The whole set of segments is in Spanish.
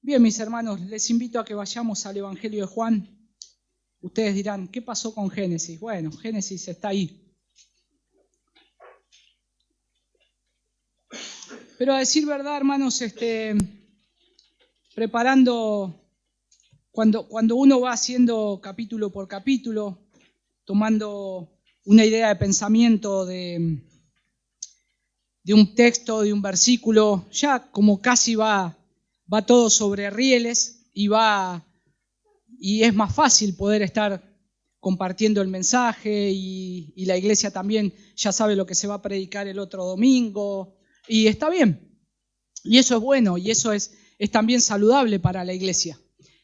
Bien, mis hermanos, les invito a que vayamos al Evangelio de Juan. Ustedes dirán, ¿qué pasó con Génesis? Bueno, Génesis está ahí. Pero a decir verdad, hermanos, preparando, cuando uno va haciendo capítulo por capítulo, tomando una idea de pensamiento de un texto, de un versículo, ya como casi va todo sobre rieles y es más fácil poder estar compartiendo el mensaje y la iglesia también ya sabe lo que se va a predicar el otro domingo y está bien. Y eso es bueno y eso es también saludable para la iglesia.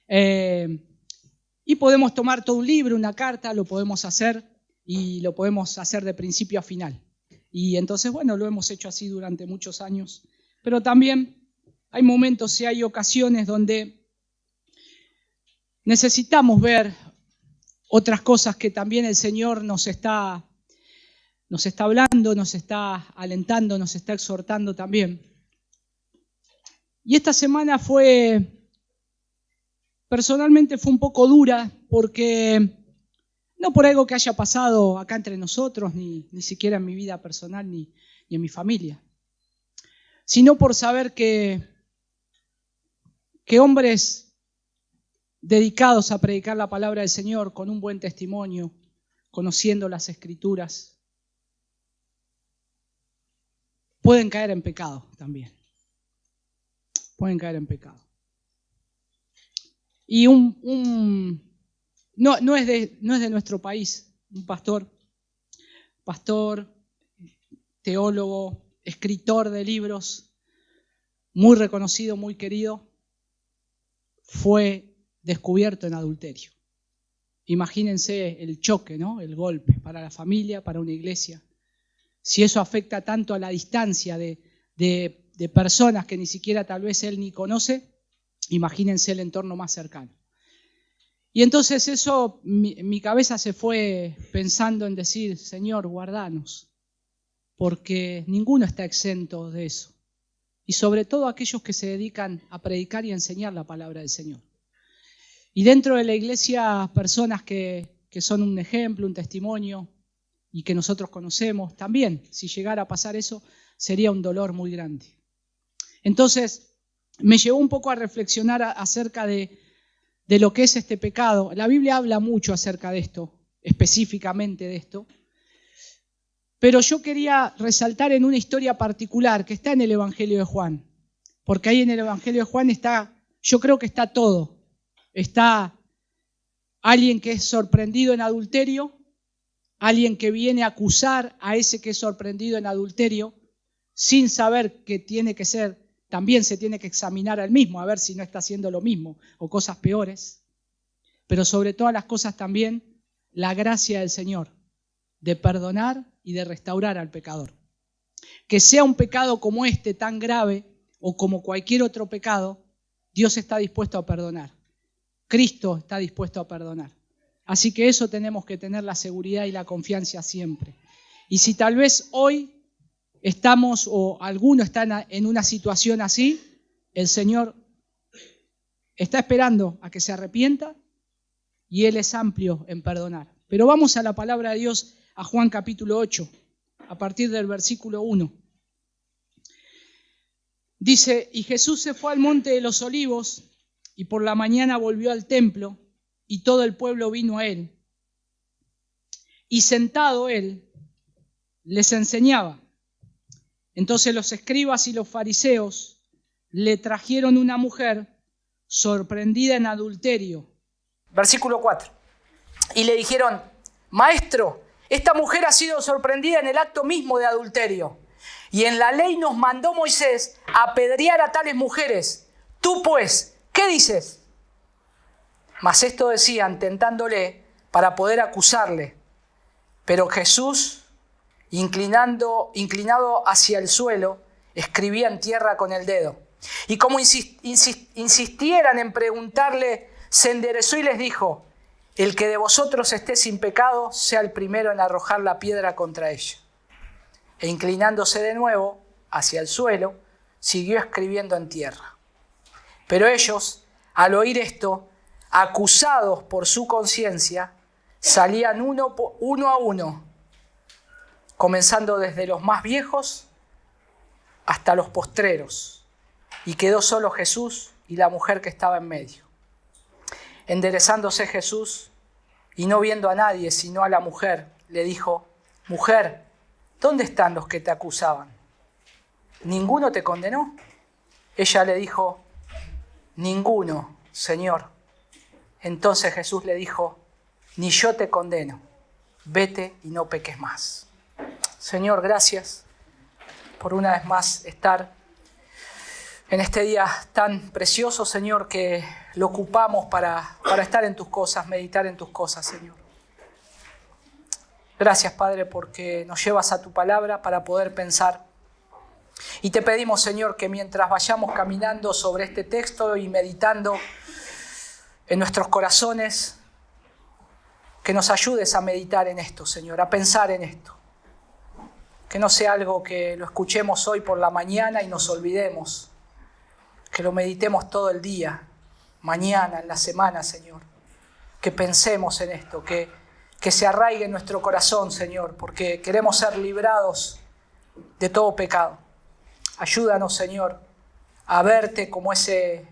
Y podemos tomar todo un libro, una carta, lo podemos hacer y lo podemos hacer de principio a final. Y entonces, bueno, lo hemos hecho así durante muchos años. Pero también hay momentos y hay ocasiones donde necesitamos ver otras cosas que también el Señor nos está hablando, nos está alentando, nos está exhortando también. Y esta semana personalmente fue un poco dura porque no por algo que haya pasado acá entre nosotros, ni siquiera en mi vida personal, ni en mi familia, sino por saber que hombres dedicados a predicar la palabra del Señor con un buen testimonio, conociendo las Escrituras, pueden caer en pecado también. Pueden caer en pecado. Y no es de nuestro país, un pastor, teólogo, escritor de libros, muy reconocido, muy querido, fue descubierto en adulterio. Imagínense el choque, ¿no? El golpe para la familia, para una iglesia. Si eso afecta tanto a la distancia de personas que ni siquiera tal vez él ni conoce, imagínense el entorno más cercano. Y entonces eso, mi cabeza se fue pensando en decir, Señor, guardanos, porque ninguno está exento de eso. Y sobre todo aquellos que se dedican a predicar y a enseñar la palabra del Señor. Y dentro de la iglesia, personas que son un ejemplo, un testimonio, y que nosotros conocemos, también, si llegara a pasar eso, sería un dolor muy grande. Entonces, me llevó un poco a reflexionar acerca de lo que es este pecado. La Biblia habla mucho acerca de esto, específicamente de esto, pero yo quería resaltar en una historia particular que está en el Evangelio de Juan, porque ahí en el Evangelio de Juan yo creo que está todo. Está alguien que es sorprendido en adulterio, alguien que viene a acusar a ese que es sorprendido en adulterio, sin saber que también se tiene que examinar al mismo, a ver si no está haciendo lo mismo o cosas peores. Pero sobre todas las cosas también la gracia del Señor de perdonar y de restaurar al pecador. Que sea un pecado como este tan grave o como cualquier otro pecado, Dios está dispuesto a perdonar. Cristo está dispuesto a perdonar. Así que eso tenemos que tener la seguridad y la confianza siempre. Y si tal vez hoy estamos o alguno está en una situación así, el Señor está esperando a que se arrepienta y Él es amplio en perdonar. Pero vamos a la palabra de Dios, a Juan capítulo 8, a partir del versículo 1. Dice, y Jesús se fue al monte de los olivos y por la mañana volvió al templo y todo el pueblo vino a Él. Y sentado Él, les enseñaba. Entonces los escribas y los fariseos le trajeron una mujer sorprendida en adulterio. Versículo 4. Y le dijeron, Maestro, esta mujer ha sido sorprendida en el acto mismo de adulterio. Y en la ley nos mandó Moisés apedrear a tales mujeres. Tú pues, ¿qué dices? Mas esto decían tentándole para poder acusarle. Pero Jesús, inclinado hacia el suelo, escribía en tierra con el dedo. Y como insistieran en preguntarle, se enderezó y les dijo, el que de vosotros esté sin pecado, sea el primero en arrojar la piedra contra ella. E inclinándose de nuevo hacia el suelo, siguió escribiendo en tierra. Pero ellos, al oír esto, acusados por su conciencia, salían uno a uno, comenzando desde los más viejos hasta los postreros, y quedó solo Jesús y la mujer que estaba en medio. Enderezándose Jesús, y no viendo a nadie sino a la mujer, le dijo: Mujer, ¿dónde están los que te acusaban? ¿Ninguno te condenó? Ella le dijo: Ninguno, Señor. Entonces Jesús le dijo: Ni yo te condeno, vete y no peques más. Señor, gracias por una vez más estar en este día tan precioso, Señor, que lo ocupamos para estar en tus cosas, meditar en tus cosas, Señor. Gracias, Padre, porque nos llevas a tu palabra para poder pensar. Y te pedimos, Señor, que mientras vayamos caminando sobre este texto y meditando en nuestros corazones, que nos ayudes a meditar en esto, Señor, a pensar en esto. Que no sea algo que lo escuchemos hoy por la mañana y nos olvidemos. Que lo meditemos todo el día, mañana, en la semana, Señor. Que pensemos en esto, que se arraigue en nuestro corazón, Señor, porque queremos ser librados de todo pecado. Ayúdanos, Señor, a verte como ese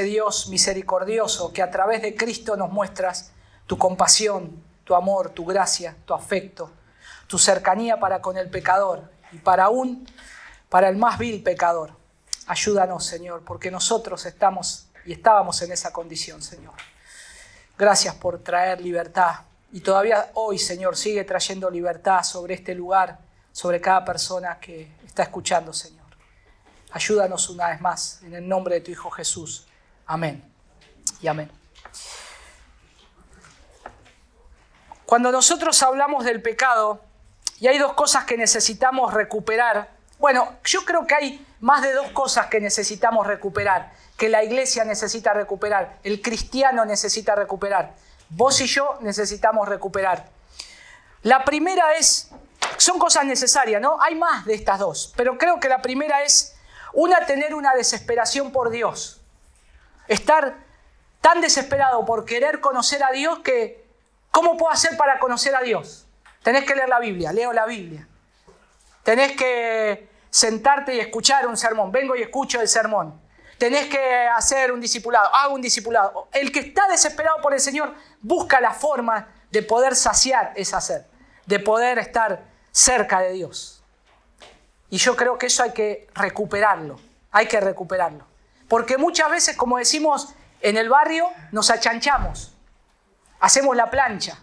Dios misericordioso que a través de Cristo nos muestras tu compasión, tu amor, tu gracia, tu afecto, tu cercanía para con el pecador y para el más vil pecador. Ayúdanos, Señor, porque nosotros estábamos en esa condición, Señor. Gracias por traer libertad. Y todavía hoy, Señor, sigue trayendo libertad sobre este lugar, sobre cada persona que está escuchando, Señor. Ayúdanos una vez más, en el nombre de tu Hijo Jesús. Amén y amén. Cuando nosotros hablamos del pecado, y hay dos cosas que necesitamos recuperar. Bueno, yo creo que hay más de dos cosas que necesitamos recuperar, que la iglesia necesita recuperar, el cristiano necesita recuperar, vos y yo necesitamos recuperar. La primera son cosas necesarias, ¿no? Hay más de estas dos, pero creo que la primera es, tener una desesperación por Dios. Estar tan desesperado por querer conocer a Dios que, ¿cómo puedo hacer para conocer a Dios? Tenés que leer la Biblia, leo la Biblia. Tenés que sentarte y escuchar un sermón, vengo y escucho el sermón. Tenés que hacer un discipulado, hago un discipulado. El que está desesperado por el Señor busca la forma de poder saciar esa sed, de poder estar cerca de Dios. Y yo creo que eso hay que recuperarlo, Porque muchas veces, como decimos en el barrio, nos achanchamos, hacemos la plancha.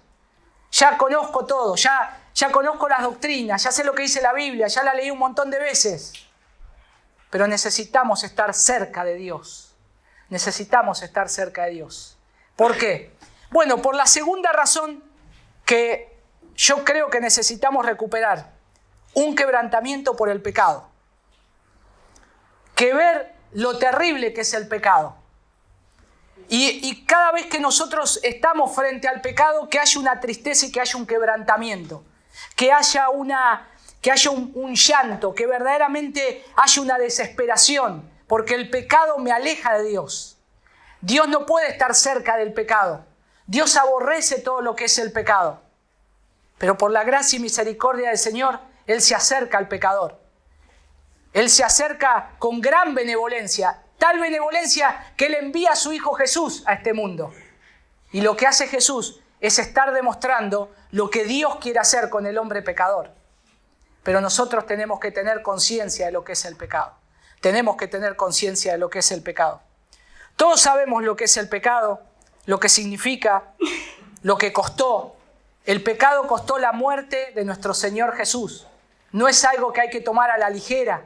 Ya conozco todo, ya conozco las doctrinas, ya sé lo que dice la Biblia, ya la leí un montón de veces. Pero necesitamos estar cerca de Dios. ¿Por qué? Bueno, por la segunda razón que yo creo que necesitamos recuperar. Un quebrantamiento por el pecado. Que ver lo terrible que es el pecado. Y cada vez que nosotros estamos frente al pecado, que haya una tristeza y que haya un quebrantamiento. Que haya un llanto, que verdaderamente haya una desesperación, porque el pecado me aleja de Dios. Dios no puede estar cerca del pecado. Dios aborrece todo lo que es el pecado. Pero por la gracia y misericordia del Señor, Él se acerca al pecador. Él se acerca con gran benevolencia, tal benevolencia que Él envía a su Hijo Jesús a este mundo. Y lo que hace Jesús es estar demostrando lo que Dios quiere hacer con el hombre pecador. Pero nosotros tenemos que tener conciencia de lo que es el pecado. Todos sabemos lo que es el pecado, lo que significa, lo que costó. El pecado costó la muerte de nuestro Señor Jesús. No es algo que hay que tomar a la ligera.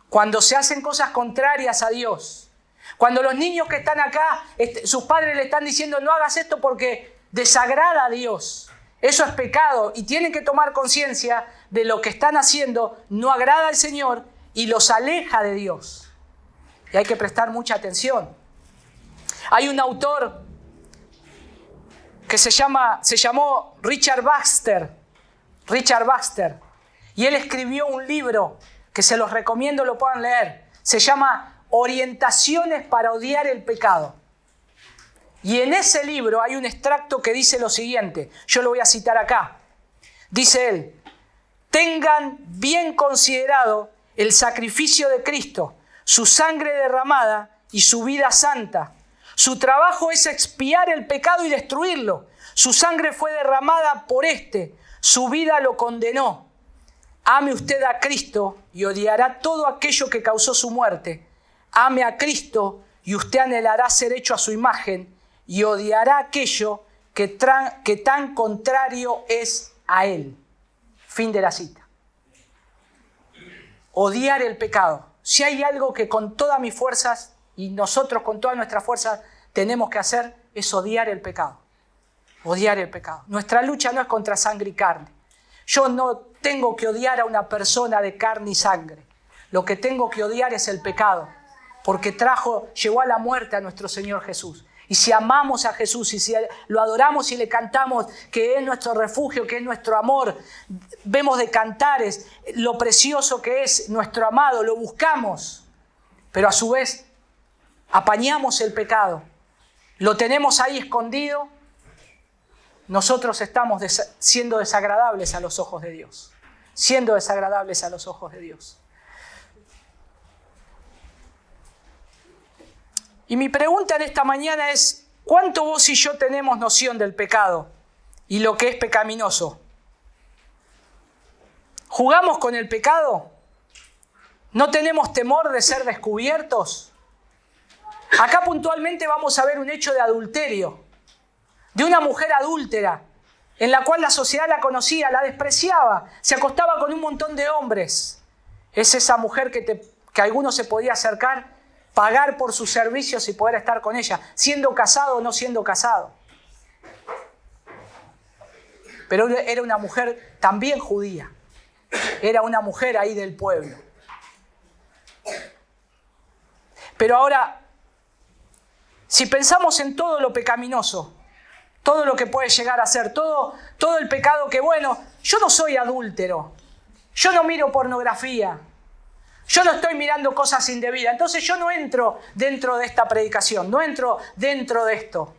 Cuando se hacen cosas contrarias a Dios, cuando los niños que están acá, sus padres le están diciendo no hagas esto porque desagrada a Dios. Eso es pecado y tienen que tomar conciencia de lo que están haciendo, no agrada al Señor y los aleja de Dios. Y hay que prestar mucha atención. Hay un autor que se llamó Richard Baxter, y él escribió un libro que se los recomiendo lo puedan leer. Se llama Orientaciones para odiar el pecado. Y en ese libro hay un extracto que dice lo siguiente, yo lo voy a citar acá. Dice él: tengan bien considerado el sacrificio de Cristo, su sangre derramada y su vida santa. Su trabajo es expiar el pecado y destruirlo. Su sangre fue derramada por su vida lo condenó. Ame usted a Cristo y odiará todo aquello que causó su muerte. Ame a Cristo y usted anhelará ser hecho a su imagen y odiará aquello que tan contrario es a Él. Fin de la cita. Odiar el pecado. Si hay algo que con todas mis fuerzas y nosotros con todas nuestras fuerzas tenemos que hacer, es odiar el pecado. Odiar el pecado. Nuestra lucha no es contra sangre y carne. Yo no tengo que odiar a una persona de carne y sangre. Lo que tengo que odiar es el pecado, porque llevó a la muerte a nuestro Señor Jesús. Y si amamos a Jesús y si lo adoramos y le cantamos que es nuestro refugio, que es nuestro amor, vemos de cantares lo precioso que es nuestro amado, lo buscamos, pero a su vez apañamos el pecado, lo tenemos ahí escondido, nosotros estamos siendo desagradables a los ojos de Dios, siendo desagradables a los ojos de Dios. Y mi pregunta en esta mañana es, ¿cuánto vos y yo tenemos noción del pecado y lo que es pecaminoso? ¿Jugamos con el pecado? ¿No tenemos temor de ser descubiertos? Acá puntualmente vamos a ver un hecho de adulterio, de una mujer adúltera, en la cual la sociedad la conocía, la despreciaba, se acostaba con un montón de hombres. Es esa mujer que alguno se podía acercar, pagar por sus servicios y poder estar con ella, siendo casado o no siendo casado. Pero era una mujer también judía, era una mujer ahí del pueblo. Pero ahora, si pensamos en todo lo pecaminoso, todo lo que puede llegar a ser, todo el pecado que, bueno, yo no soy adúltero, yo no miro pornografía, yo no estoy mirando cosas indebidas, entonces yo no entro dentro de esta predicación, no entro dentro de esto.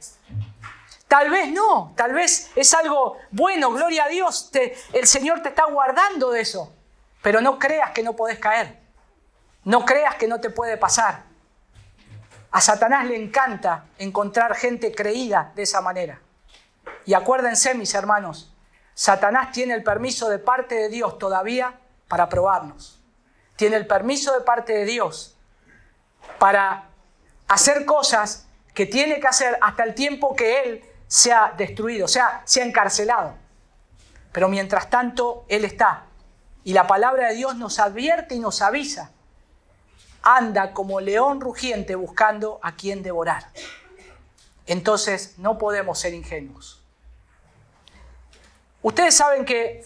Tal vez no, tal vez es algo bueno, gloria a Dios, el Señor te está guardando de eso, pero no creas que no podés caer, no creas que no te puede pasar. A Satanás le encanta encontrar gente creída de esa manera. Y acuérdense, mis hermanos, Satanás tiene el permiso de parte de Dios todavía para probarnos. Tiene el permiso de parte de Dios para hacer cosas que tiene que hacer hasta el tiempo que Él sea destruido, o sea, sea encarcelado. Pero mientras tanto, Él está. Y la palabra de Dios nos advierte y nos avisa. Anda como león rugiente buscando a quien devorar. Entonces, no podemos ser ingenuos. Ustedes saben que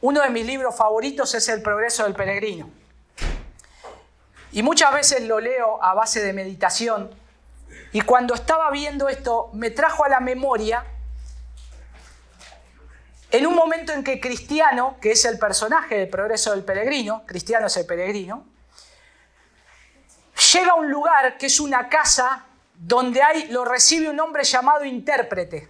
uno de mis libros favoritos es El progreso del peregrino. Y muchas veces lo leo a base de meditación. Y cuando estaba viendo esto, me trajo a la memoria en un momento en que Cristiano, que es el personaje del progreso del peregrino, Cristiano es el peregrino, llega a un lugar que es una casa donde lo recibe un hombre llamado intérprete.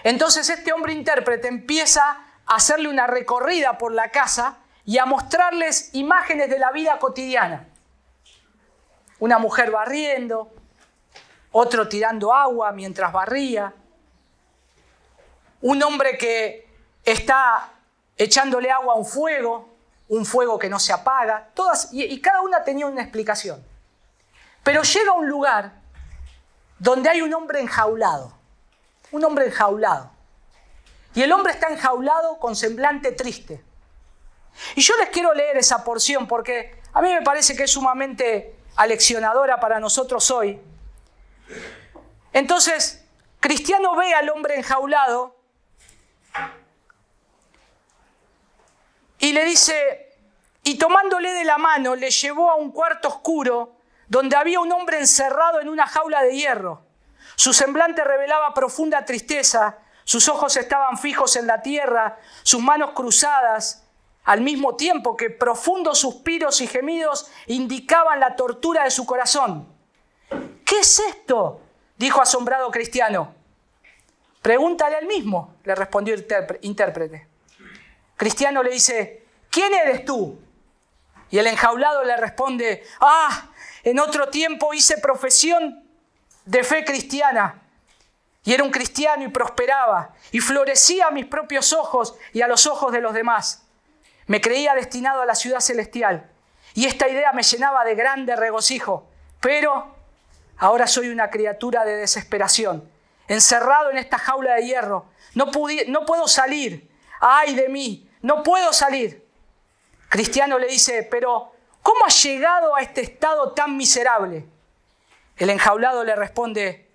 Entonces este hombre intérprete empieza a hacerle una recorrida por la casa y a mostrarles imágenes de la vida cotidiana. Una mujer barriendo, otro tirando agua mientras barría, un hombre que está echándole agua a un fuego que no se apaga, y cada una tenía una explicación. Pero llega a un lugar donde hay un hombre enjaulado, y el hombre está enjaulado con semblante triste. Y yo les quiero leer esa porción porque a mí me parece que es sumamente aleccionadora para nosotros hoy. Entonces, Cristiano ve al hombre enjaulado y le dice, y tomándole de la mano, le llevó a un cuarto oscuro donde había un hombre encerrado en una jaula de hierro. Su semblante revelaba profunda tristeza, sus ojos estaban fijos en la tierra, sus manos cruzadas, al mismo tiempo que profundos suspiros y gemidos indicaban la tortura de su corazón. ¿Qué es esto?, dijo asombrado Cristiano. Pregúntale al mismo, le respondió el intérprete. Cristiano le dice, ¿quién eres tú? Y el enjaulado le responde, en otro tiempo hice profesión de fe cristiana. Y era un cristiano y prosperaba, y florecía a mis propios ojos y a los ojos de los demás. Me creía destinado a la ciudad celestial, y esta idea me llenaba de grande regocijo. Pero ahora soy una criatura de desesperación, encerrado en esta jaula de hierro. No puedo salir. ¡Ay de mí! No puedo salir. Cristiano le dice, pero ¿cómo has llegado a este estado tan miserable? El enjaulado le responde,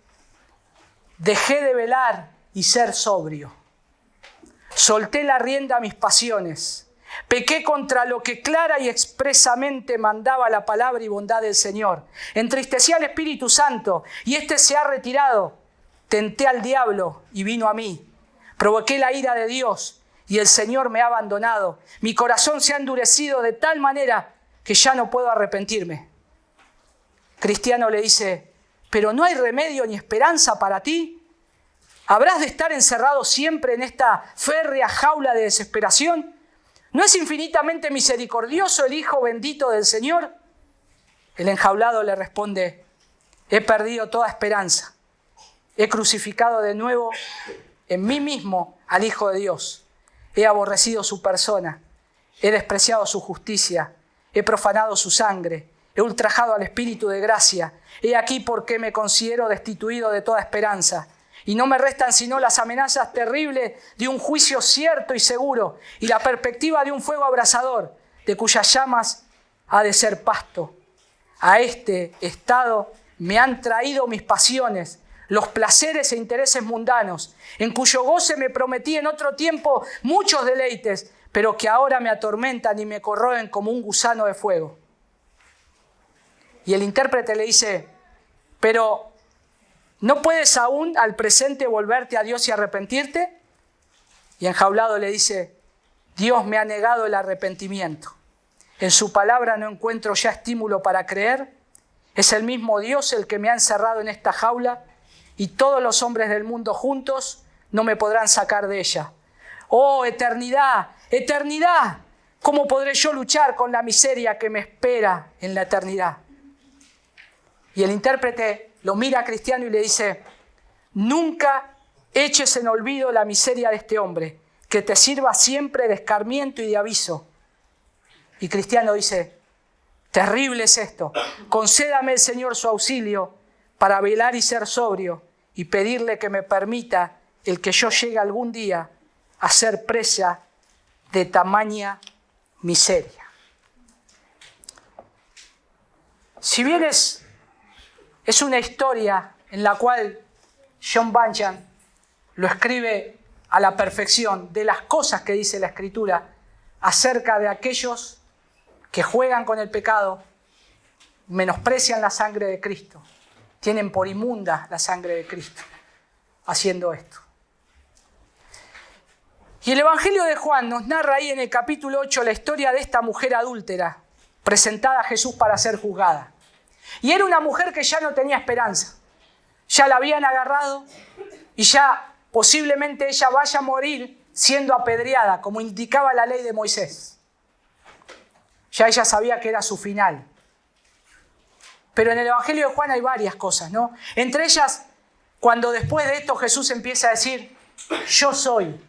dejé de velar y ser sobrio. Solté la rienda a mis pasiones. Pequé contra lo que clara y expresamente mandaba la palabra y bondad del Señor. Entristecí al Espíritu Santo y éste se ha retirado. Tenté al diablo y vino a mí. Provoqué la ira de Dios y el Señor me ha abandonado. Mi corazón se ha endurecido de tal manera que ya no puedo arrepentirme. Cristiano le dice, ¿pero no hay remedio ni esperanza para ti? ¿Habrás de estar encerrado siempre en esta férrea jaula de desesperación? ¿No es infinitamente misericordioso el Hijo bendito del Señor? El enjaulado le responde, he perdido toda esperanza. He crucificado de nuevo en mí mismo al Hijo de Dios. He aborrecido su persona. He despreciado su justicia. He profanado su sangre. He ultrajado al Espíritu de gracia. He aquí por qué me considero destituido de toda esperanza. Y no me restan sino las amenazas terribles de un juicio cierto y seguro y la perspectiva de un fuego abrasador, de cuyas llamas ha de ser pasto. A este estado me han traído mis pasiones, los placeres e intereses mundanos, en cuyo goce me prometí en otro tiempo muchos deleites, pero que ahora me atormentan y me corroen como un gusano de fuego. Y el intérprete le dice, pero ¿no puedes aún al presente volverte a Dios y arrepentirte? Y enjaulado le dice, Dios me ha negado el arrepentimiento. En su palabra no encuentro ya estímulo para creer. Es el mismo Dios el que me ha encerrado en esta jaula y todos los hombres del mundo juntos no me podrán sacar de ella. ¡Oh, eternidad! ¡Eternidad! ¿Cómo podré yo luchar con la miseria que me espera en la eternidad? Y el intérprete lo mira a Cristiano y le dice, nunca eches en olvido la miseria de este hombre, que te sirva siempre de escarmiento y de aviso. Y Cristiano dice, terrible es esto, concédame el Señor su auxilio para velar y ser sobrio y pedirle que me permita el que yo llegue algún día a ser presa de tamaña miseria. Si bien es una historia en la cual John Bunyan lo escribe a la perfección de las cosas que dice la Escritura acerca de aquellos que juegan con el pecado, menosprecian la sangre de Cristo, tienen por inmunda la sangre de Cristo haciendo esto. Y el Evangelio de Juan nos narra ahí en el capítulo 8 la historia de esta mujer adúltera presentada a Jesús para ser juzgada. Y era una mujer que ya no tenía esperanza. Ya la habían agarrado y ya posiblemente ella vaya a morir siendo apedreada, como indicaba la ley de Moisés. Ya ella sabía que era su final. Pero en el Evangelio de Juan hay varias cosas, ¿no? Entre ellas, cuando después de esto Jesús empieza a decir, yo soy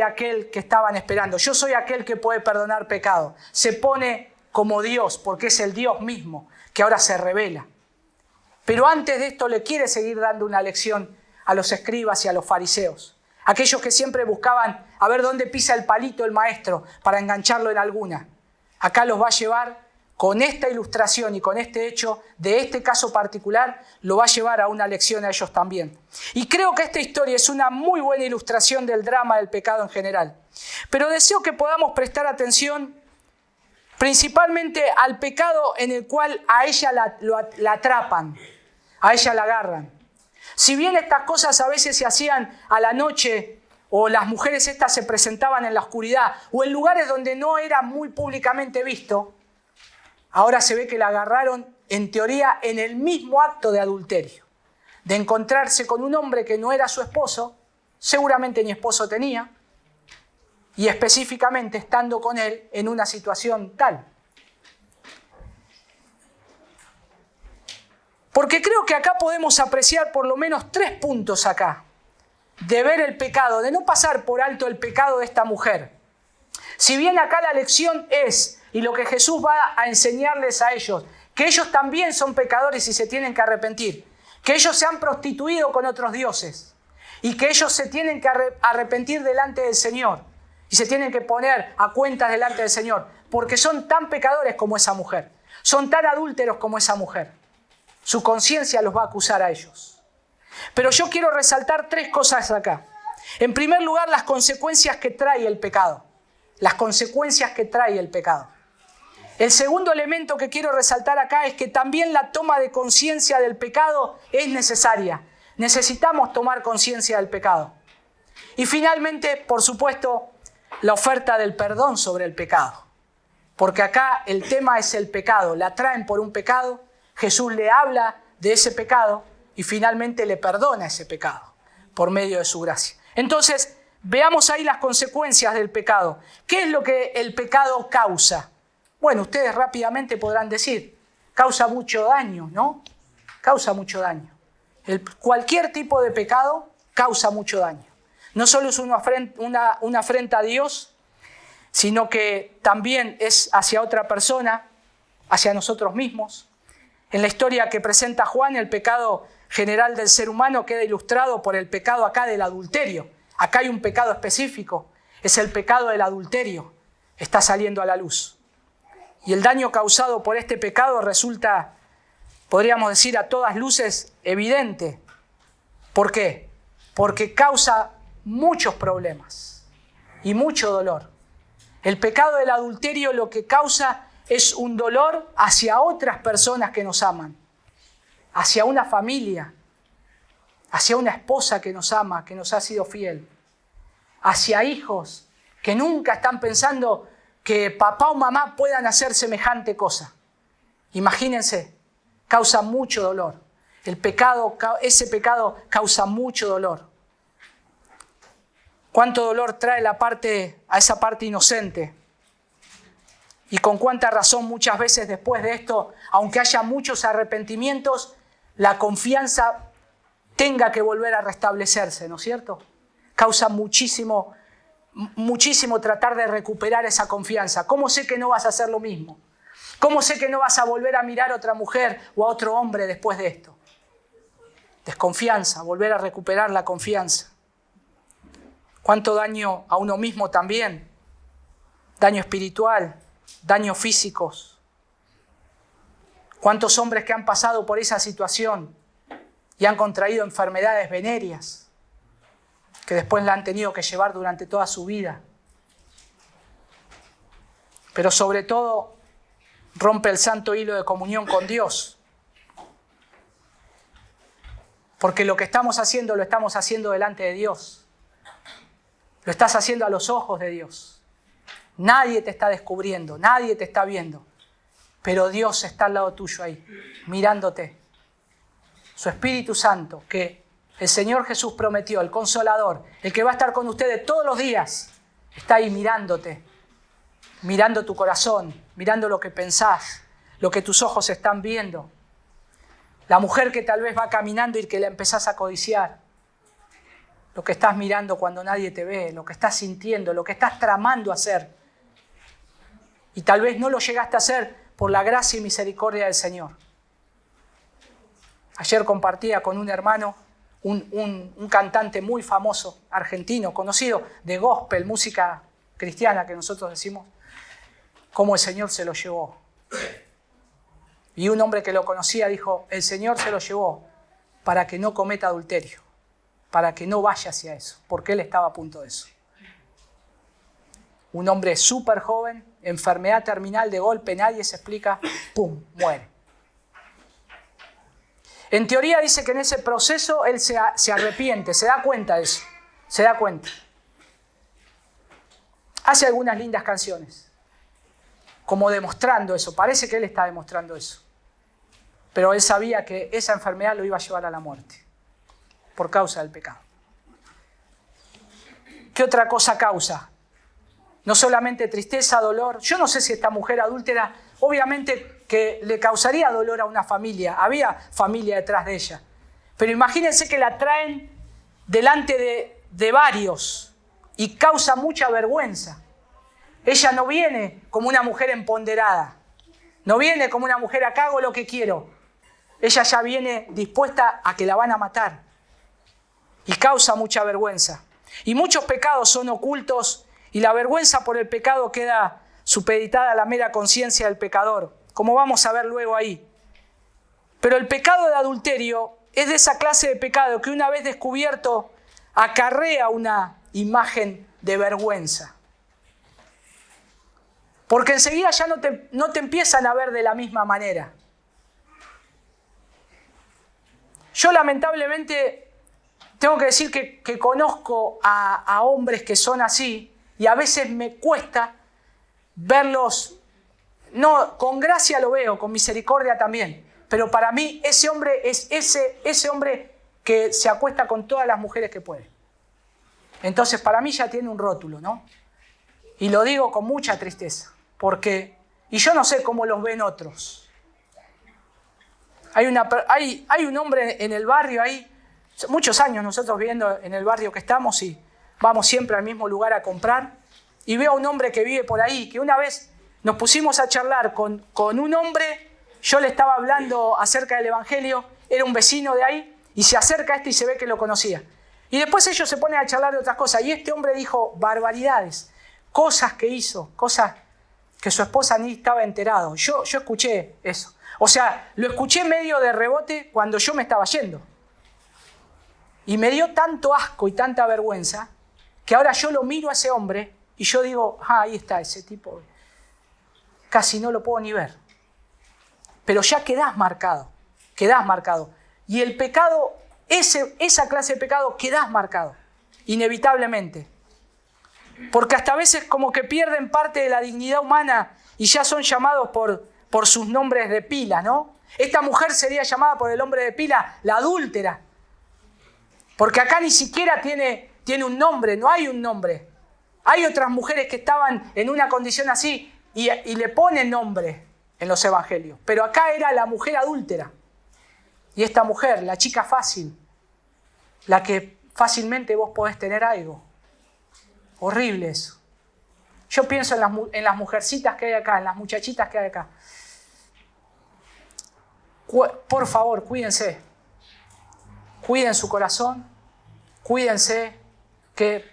aquel que estaban esperando, yo soy aquel que puede perdonar pecado. Se pone como Dios, porque es el Dios mismo que ahora se revela. Pero antes de esto le quiere seguir dando una lección a los escribas y a los fariseos, aquellos que siempre buscaban a ver dónde pisa el palito el maestro para engancharlo en alguna. Acá los va a llevar con esta ilustración y con este hecho de este caso particular, lo va a llevar a una lección a ellos también. Y creo que esta historia es una muy buena ilustración del drama del pecado en general. Pero deseo que podamos prestar atención principalmente al pecado en el cual a ella la atrapan, a ella la agarran. Si bien estas cosas a veces se hacían a la noche o las mujeres estas se presentaban en la oscuridad, o en lugares donde no era muy públicamente visto, ahora se ve que la agarraron, en teoría, en el mismo acto de adulterio, de encontrarse con un hombre que no era su esposo, seguramente ni esposo tenía, y específicamente estando con él en una situación tal. Porque creo que acá podemos apreciar por lo menos 3 puntos acá, de ver el pecado, de no pasar por alto el pecado de esta mujer. Si bien acá la lección es, y lo que Jesús va a enseñarles a ellos, que ellos también son pecadores y se tienen que arrepentir, que ellos se han prostituido con otros dioses y que ellos se tienen que arrepentir delante del Señor y se tienen que poner a cuentas delante del Señor, porque son tan pecadores como esa mujer, son tan adúlteros como esa mujer. Su conciencia los va a acusar a ellos. Pero yo quiero resaltar 3 cosas acá. En primer lugar, las consecuencias que trae el pecado. Las consecuencias que trae el pecado. El segundo elemento que quiero resaltar acá es que también la toma de conciencia del pecado es necesaria. Necesitamos tomar conciencia del pecado. Y finalmente, por supuesto, la oferta del perdón sobre el pecado. Porque acá el tema es el pecado. La traen por un pecado, Jesús le habla de ese pecado y finalmente le perdona ese pecado por medio de su gracia. Entonces, veamos ahí las consecuencias del pecado. ¿Qué es lo que el pecado causa? Bueno, ustedes rápidamente podrán decir, causa mucho daño, ¿no? Causa mucho daño. Cualquier tipo de pecado causa mucho daño. No solo es una afrenta a Dios, sino que también es hacia otra persona, hacia nosotros mismos. En la historia que presenta Juan, el pecado general del ser humano queda ilustrado por el pecado acá del adulterio. Acá hay un pecado específico, es el pecado del adulterio, está saliendo a la luz. Y el daño causado por este pecado resulta, podríamos decir a todas luces, evidente. ¿Por qué? Porque causa muchos problemas y mucho dolor. El pecado del adulterio lo que causa es un dolor hacia otras personas que nos aman, hacia una familia, hacia una esposa que nos ama, que nos ha sido fiel, hacia hijos que nunca están pensando que papá o mamá puedan hacer semejante cosa. Imagínense, causa mucho dolor. Ese pecado causa mucho dolor. ¿Cuánto dolor trae a esa parte inocente? Y con cuánta razón muchas veces después de esto, aunque haya muchos arrepentimientos, la confianza tenga que volver a restablecerse, ¿no es cierto? Causa muchísimo tratar de recuperar esa confianza. ¿Cómo sé que no vas a hacer lo mismo? ¿Cómo sé que no vas a volver a mirar a otra mujer o a otro hombre después de esto? Desconfianza, volver a recuperar la confianza. ¿Cuánto daño a uno mismo también? Daño espiritual, daños físicos. ¿Cuántos hombres que han pasado por esa situación y han contraído enfermedades venéreas que después la han tenido que llevar durante toda su vida? Pero sobre todo, rompe el santo hilo de comunión con Dios. Porque lo que estamos haciendo, lo estamos haciendo delante de Dios. Lo estás haciendo a los ojos de Dios. Nadie te está descubriendo, nadie te está viendo. Pero Dios está al lado tuyo ahí, mirándote. Su Espíritu Santo, que el Señor Jesús prometió, el Consolador, el que va a estar con ustedes todos los días, está ahí mirándote, mirando tu corazón, mirando lo que pensás, lo que tus ojos están viendo. La mujer que tal vez va caminando y que la empezás a codiciar. Lo que estás mirando cuando nadie te ve, lo que estás sintiendo, lo que estás tramando hacer. Y tal vez no lo llegaste a hacer por la gracia y misericordia del Señor. Ayer compartía con un hermano, un cantante muy famoso, argentino, conocido de gospel, música cristiana que nosotros decimos, cómo el Señor se lo llevó. Y un hombre que lo conocía dijo, el Señor se lo llevó para que no cometa adulterio, para que no vaya hacia eso, porque él estaba a punto de eso. Un hombre súper joven, enfermedad terminal, de golpe, nadie se explica, ¡pum!, muere. En teoría dice que en ese proceso él se arrepiente, se da cuenta de eso, se da cuenta. hace algunas lindas canciones, como demostrando eso. Parece que él está demostrando eso. Pero él sabía que esa enfermedad lo iba a llevar a la muerte, por causa del pecado. ¿Qué otra cosa causa? No solamente tristeza, dolor. Yo no sé si esta mujer adúltera, obviamente que le causaría dolor a una familia. Había familia detrás de ella. Pero imagínense que la traen delante de varios y causa mucha vergüenza. Ella no viene como una mujer empoderada. No viene como una mujer, acá hago lo que quiero. Ella ya viene dispuesta a que la van a matar. Y causa mucha vergüenza. Y muchos pecados son ocultos y la vergüenza por el pecado queda supeditada a la mera conciencia del pecador, como vamos a ver luego ahí. Pero el pecado de adulterio es de esa clase de pecado que una vez descubierto acarrea una imagen de vergüenza. Porque enseguida ya no te empiezan a ver de la misma manera. Yo lamentablemente tengo que decir que conozco a hombres que son así y a veces me cuesta verlos, no, con gracia lo veo, con misericordia también, pero para mí ese hombre es ese hombre que se acuesta con todas las mujeres que puede. Entonces para mí ya tiene un rótulo, ¿no? Y lo digo con mucha tristeza, y yo no sé cómo los ven otros. Hay un hombre en el barrio ahí, muchos años nosotros viviendo en el barrio que estamos y vamos siempre al mismo lugar a comprar y veo a un hombre que vive por ahí, que una vez nos pusimos a charlar con un hombre, yo le estaba hablando acerca del Evangelio, era un vecino de ahí y se acerca a este y se ve que lo conocía. Y después ellos se ponen a charlar de otras cosas y este hombre dijo barbaridades, cosas que hizo, cosas que su esposa ni estaba enterado. Yo escuché eso. O sea, lo escuché medio de rebote cuando yo me estaba yendo. Y me dio tanto asco y tanta vergüenza que ahora yo lo miro a ese hombre y yo digo, ahí está ese tipo. Casi no lo puedo ni ver. Pero ya quedás marcado. Y el pecado, esa clase de pecado, quedás marcado. Inevitablemente. Porque hasta a veces como que pierden parte de la dignidad humana y ya son llamados por sus nombres de pila, ¿no? Esta mujer sería llamada por el nombre de pila la adúltera. Porque acá ni siquiera tiene un nombre, no hay un nombre. Hay otras mujeres que estaban en una condición así y le ponen nombre en los evangelios. Pero acá era la mujer adúltera. Y esta mujer, la chica fácil, la que fácilmente vos podés tener algo. Horrible eso. Yo pienso en las mujercitas que hay acá, en las muchachitas que hay acá. Por favor, cuídense. Cuiden su corazón, cuídense, que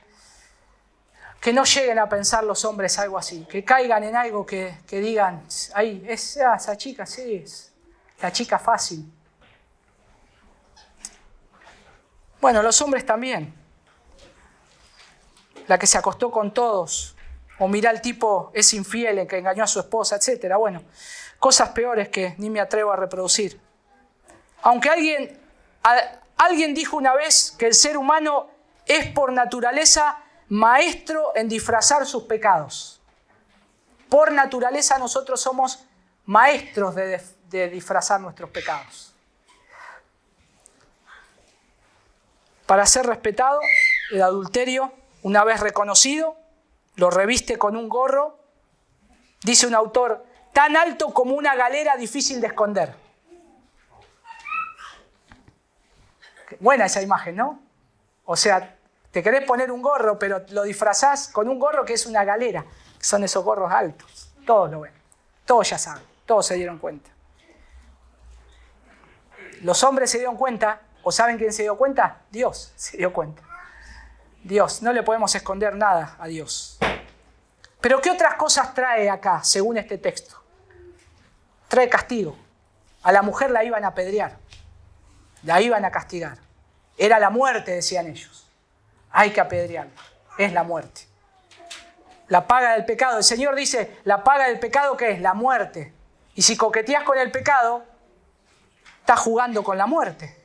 no lleguen a pensar los hombres algo así, que caigan en algo que digan, ahí, esa chica, sí, es la chica fácil. Bueno, los hombres también. La que se acostó con todos, o mirá el tipo es infiel, el que engañó a su esposa, etc. Bueno, cosas peores que ni me atrevo a reproducir. Aunque alguien dijo una vez que el ser humano es por naturaleza maestro en disfrazar sus pecados. Por naturaleza nosotros somos maestros de disfrazar nuestros pecados. Para ser respetado, el adulterio, una vez reconocido, lo reviste con un gorro, dice un autor, tan alto como una galera difícil de esconder. Buena esa imagen, ¿no? O sea, te querés poner un gorro, pero lo disfrazás con un gorro que es una galera. Son esos gorros altos. Todos lo ven. Todos ya saben. Todos se dieron cuenta. Los hombres se dieron cuenta. ¿O saben quién se dio cuenta? Dios se dio cuenta. Dios. No le podemos esconder nada a Dios. Pero ¿qué otras cosas trae acá, según este texto? Trae castigo. A la mujer la iban a apedrear. La iban a castigar. Era la muerte, decían ellos. Hay que apedrearla. Es la muerte. La paga del pecado. El Señor dice, la paga del pecado, ¿qué es? La muerte. Y si coqueteás con el pecado, estás jugando con la muerte.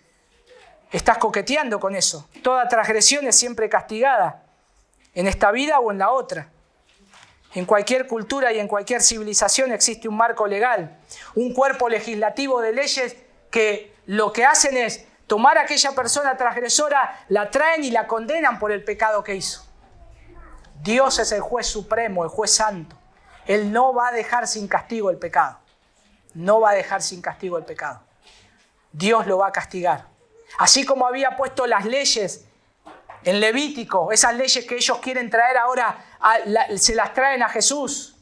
Estás coqueteando con eso. Toda transgresión es siempre castigada, en esta vida o en la otra. En cualquier cultura y en cualquier civilización existe un marco legal, un cuerpo legislativo de leyes que lo que hacen es tomar a aquella persona transgresora, la traen y la condenan por el pecado que hizo. Dios es el juez supremo, el juez santo. Él no va a dejar sin castigo el pecado. No va a dejar sin castigo el pecado. Dios lo va a castigar. Así como había puesto las leyes en Levítico, esas leyes que ellos quieren traer ahora, se las traen a Jesús.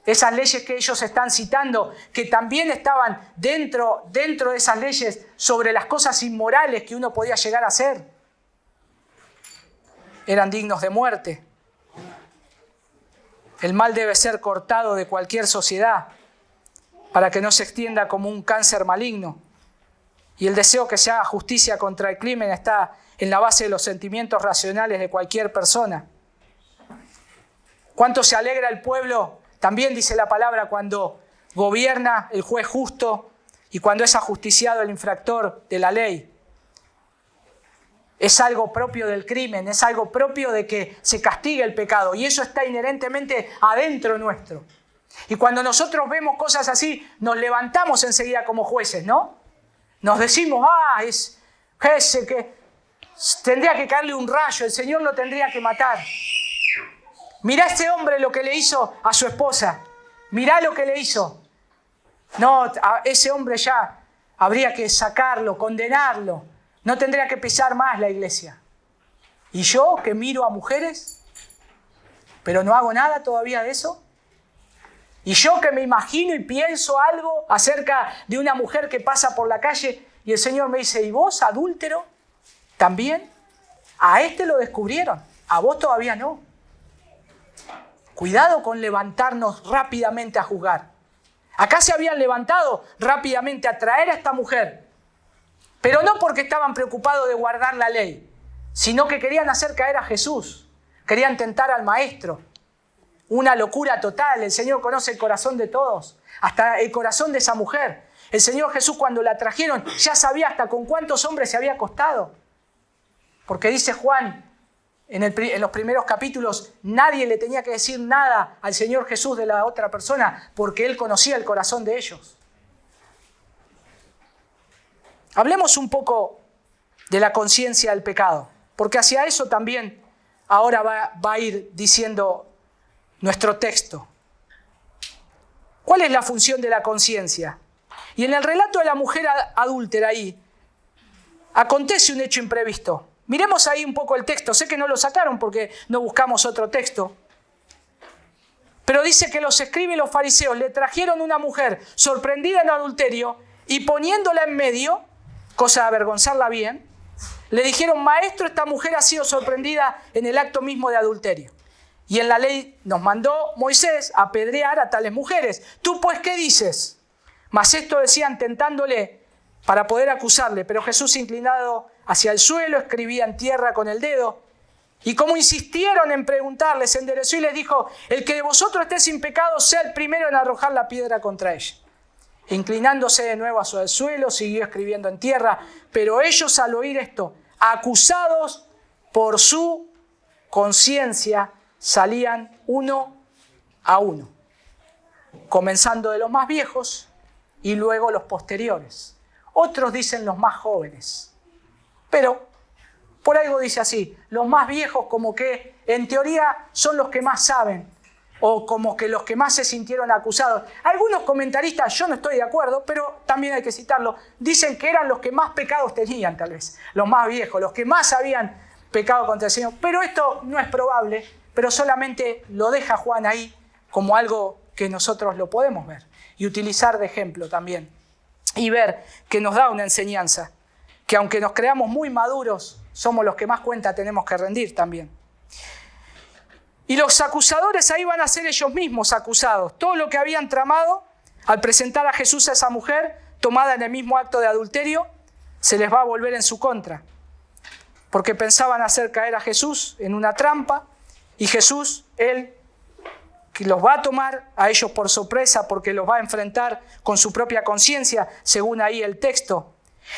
Esas leyes que ellos están citando, que también estaban dentro de esas leyes sobre las cosas inmorales que uno podía llegar a hacer. Eran dignos de muerte. El mal debe ser cortado de cualquier sociedad para que no se extienda como un cáncer maligno. Y el deseo que se haga justicia contra el crimen está en la base de los sentimientos racionales de cualquier persona. ¿Cuánto se alegra el pueblo? También dice la palabra cuando gobierna el juez justo y cuando es ajusticiado el infractor de la ley. Es algo propio del crimen, es algo propio de que se castigue el pecado y eso está inherentemente adentro nuestro. Y cuando nosotros vemos cosas así, nos levantamos enseguida como jueces, ¿no? Nos decimos, es ese que tendría que caerle un rayo, el Señor lo tendría que matar. Mirá a este hombre lo que le hizo a su esposa. Mirá lo que le hizo. No, a ese hombre ya habría que sacarlo, condenarlo. No tendría que pisar más la iglesia. ¿Y yo que miro a mujeres, pero no hago nada todavía de eso? ¿Y yo que me imagino y pienso algo acerca de una mujer que pasa por la calle y el Señor me dice, ¿y vos, adúltero? ¿También? A este lo descubrieron, a vos todavía no. Cuidado con levantarnos rápidamente a juzgar. Acá se habían levantado rápidamente a traer a esta mujer, pero no porque estaban preocupados de guardar la ley, sino que querían hacer caer a Jesús, querían tentar al Maestro. Una locura total. El Señor conoce el corazón de todos, hasta el corazón de esa mujer. El Señor Jesús cuando la trajeron ya sabía hasta con cuántos hombres se había acostado. Porque dice Juan en los primeros capítulos, nadie le tenía que decir nada al Señor Jesús de la otra persona porque Él conocía el corazón de ellos. Hablemos un poco de la conciencia del pecado, porque hacia eso también ahora va a ir diciendo nuestro texto. ¿Cuál es la función de la conciencia? Y en el relato de la mujer adúltera ahí, acontece un hecho imprevisto. Miremos ahí un poco el texto. Sé que no lo sacaron porque no buscamos otro texto. Pero dice que los escribas y los fariseos le trajeron una mujer sorprendida en adulterio y poniéndola en medio, cosa de avergonzarla bien, le dijeron, maestro, esta mujer ha sido sorprendida en el acto mismo de adulterio. Y en la ley nos mandó Moisés a apedrear a tales mujeres. ¿Tú pues qué dices? Mas esto decían tentándole para poder acusarle. Pero Jesús, inclinado hacia el suelo, escribía en tierra con el dedo. Y como insistieron en preguntarle, se enderezó y les dijo, el que de vosotros esté sin pecado sea el primero en arrojar la piedra contra ella. Inclinándose de nuevo hacia el suelo, siguió escribiendo en tierra. Pero ellos, al oír esto, acusados por su conciencia, salían uno a uno, comenzando de los más viejos y luego los posteriores. Otros dicen los más jóvenes, pero por algo dice así, los más viejos como que en teoría son los que más saben o como que los que más se sintieron acusados. Algunos comentaristas, yo no estoy de acuerdo, pero también hay que citarlo, dicen que eran los que más pecados tenían tal vez, los más viejos, los que más habían pecado contra el Señor, pero esto no es probable. Pero solamente lo deja Juan ahí como algo que nosotros lo podemos ver y utilizar de ejemplo también. Y ver que nos da una enseñanza, que aunque nos creamos muy maduros, somos los que más cuenta tenemos que rendir también. Y los acusadores ahí van a ser ellos mismos acusados. Todo lo que habían tramado al presentar a Jesús a esa mujer, tomada en el mismo acto de adulterio, se les va a volver en su contra. Porque pensaban hacer caer a Jesús en una trampa, y Jesús, Él, que los va a tomar a ellos por sorpresa porque los va a enfrentar con su propia conciencia, según ahí el texto.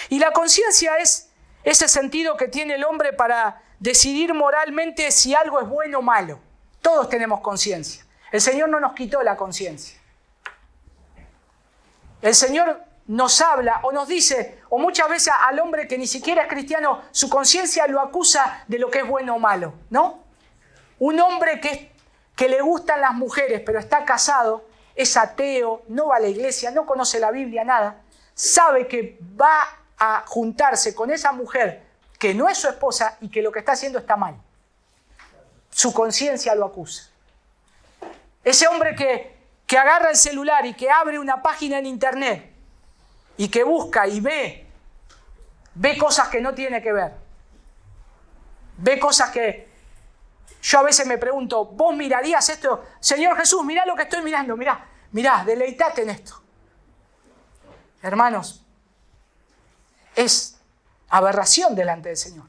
Y la conciencia es ese sentido que tiene el hombre para decidir moralmente si algo es bueno o malo. Todos tenemos conciencia. El Señor no nos quitó la conciencia. El Señor nos habla o nos dice, o muchas veces al hombre que ni siquiera es cristiano, su conciencia lo acusa de lo que es bueno o malo, ¿no? Un hombre que le gustan las mujeres, pero está casado, es ateo, no va a la iglesia, no conoce la Biblia, nada, sabe que va a juntarse con esa mujer que no es su esposa y que lo que está haciendo está mal. Su conciencia lo acusa. Ese hombre que agarra el celular y que abre una página en internet y que busca y ve cosas que no tiene que ver. Ve cosas que yo a veces me pregunto, ¿vos mirarías esto? Señor Jesús, mirá lo que estoy mirando, mirá, deleitate en esto. Hermanos, es aberración delante del Señor.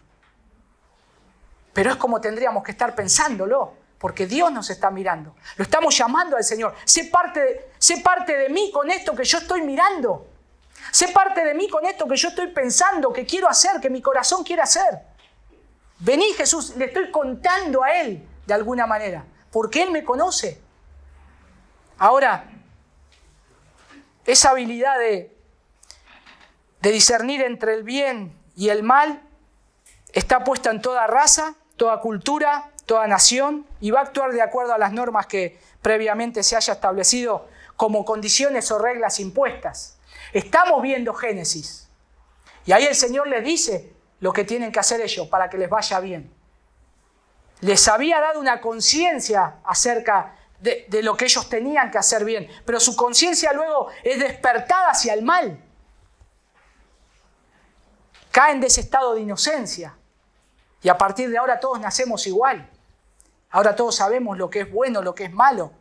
Pero es como tendríamos que estar pensándolo, porque Dios nos está mirando. Lo estamos llamando al Señor. Sé parte de mí con esto que yo estoy mirando. Sé parte de mí con esto que yo estoy pensando, que quiero hacer, que mi corazón quiere hacer. Vení, Jesús, le estoy contando a Él de alguna manera, porque Él me conoce. Ahora, esa habilidad de discernir entre el bien y el mal está puesta en toda raza, toda cultura, toda nación, y va a actuar de acuerdo a las normas que previamente se haya establecido como condiciones o reglas impuestas. Estamos viendo Génesis, y ahí el Señor les dice lo que tienen que hacer ellos para que les vaya bien. Les había dado una conciencia acerca de lo que ellos tenían que hacer bien, pero su conciencia luego es despertada hacia el mal. Caen de ese estado de inocencia, y a partir de ahora todos nacemos igual. Ahora todos sabemos lo que es bueno, lo que es malo,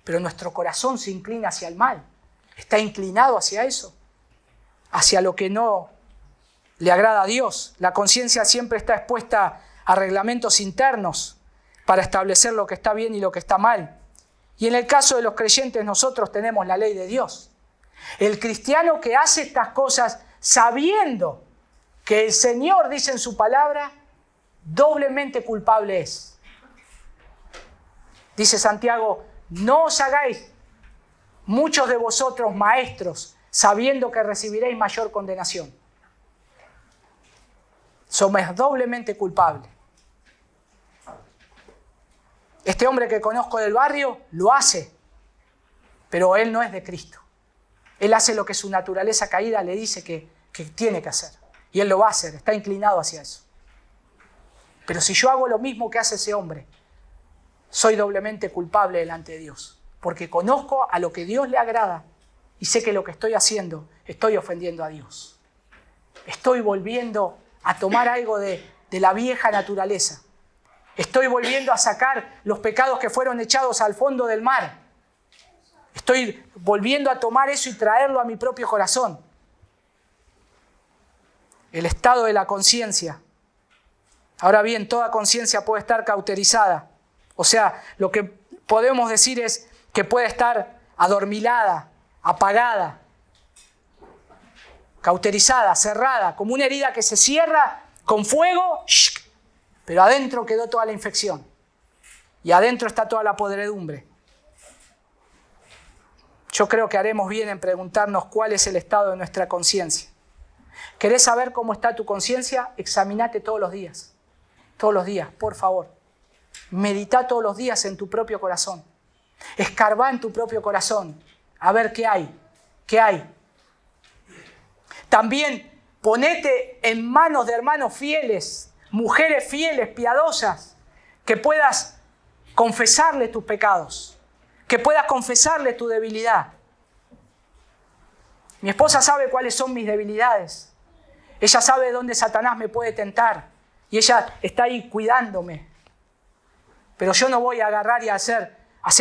pero nuestro corazón se inclina hacia el mal. Está inclinado hacia eso, hacia lo que no le agrada a Dios. La conciencia siempre está expuesta a reglamentos internos para establecer lo que está bien y lo que está mal. Y en el caso de los creyentes, nosotros tenemos la ley de Dios. El cristiano que hace estas cosas sabiendo que el Señor dice en su palabra, doblemente culpable es. Dice Santiago, no os hagáis muchos de vosotros maestros, sabiendo que recibiréis mayor condenación. Somos doblemente culpables. Este hombre que conozco del barrio lo hace, pero él no es de Cristo. Él hace lo que su naturaleza caída le dice que tiene que hacer. Y él lo va a hacer, está inclinado hacia eso. Pero si yo hago lo mismo que hace ese hombre, soy doblemente culpable delante de Dios. Porque conozco a lo que Dios le agrada y sé que lo que estoy haciendo, estoy ofendiendo a Dios. Estoy volviendo a tomar algo de la vieja naturaleza. Estoy volviendo a sacar los pecados que fueron echados al fondo del mar. Estoy volviendo a tomar eso y traerlo a mi propio corazón. El estado de la conciencia. Ahora bien, toda conciencia puede estar cauterizada. O sea, lo que podemos decir es que puede estar adormilada, apagada, cauterizada, cerrada, como una herida que se cierra con fuego, pero adentro quedó toda la infección. Y adentro está toda la podredumbre. Yo creo que haremos bien en preguntarnos cuál es el estado de nuestra conciencia. ¿Querés saber cómo está tu conciencia? Examinate todos los días. Todos los días, por favor. Medita todos los días en tu propio corazón. Escarbá en tu propio corazón. A ver qué hay. ¿Qué hay? También ponete en manos de hermanos fieles, mujeres fieles, piadosas, que puedas confesarle tus pecados, que puedas confesarle tu debilidad. Mi esposa sabe cuáles son mis debilidades. Ella sabe dónde Satanás me puede tentar y ella está ahí cuidándome. Pero yo no voy a agarrar y hacer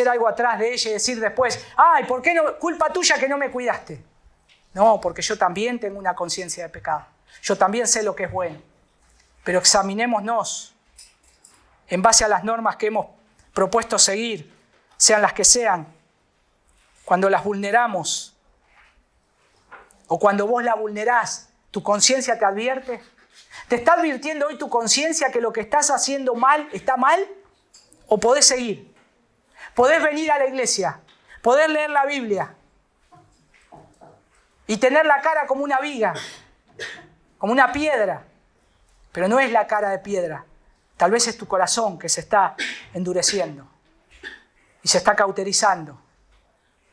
algo atrás de ella y decir después, ay, ¿por qué no? Culpa tuya que no me cuidaste. No, porque yo también tengo una conciencia de pecado. Yo también sé lo que es bueno. Pero examinémonos en base a las normas que hemos propuesto seguir, sean las que sean. Cuando las vulneramos o cuando vos la vulnerás, ¿tu conciencia te advierte? ¿Te está advirtiendo hoy tu conciencia que lo que estás haciendo mal está mal? ¿O podés seguir? Podés venir a la iglesia, podés leer la Biblia y tener la cara como una viga, como una piedra, pero no es la cara de piedra. Tal vez es tu corazón que se está endureciendo y se está cauterizando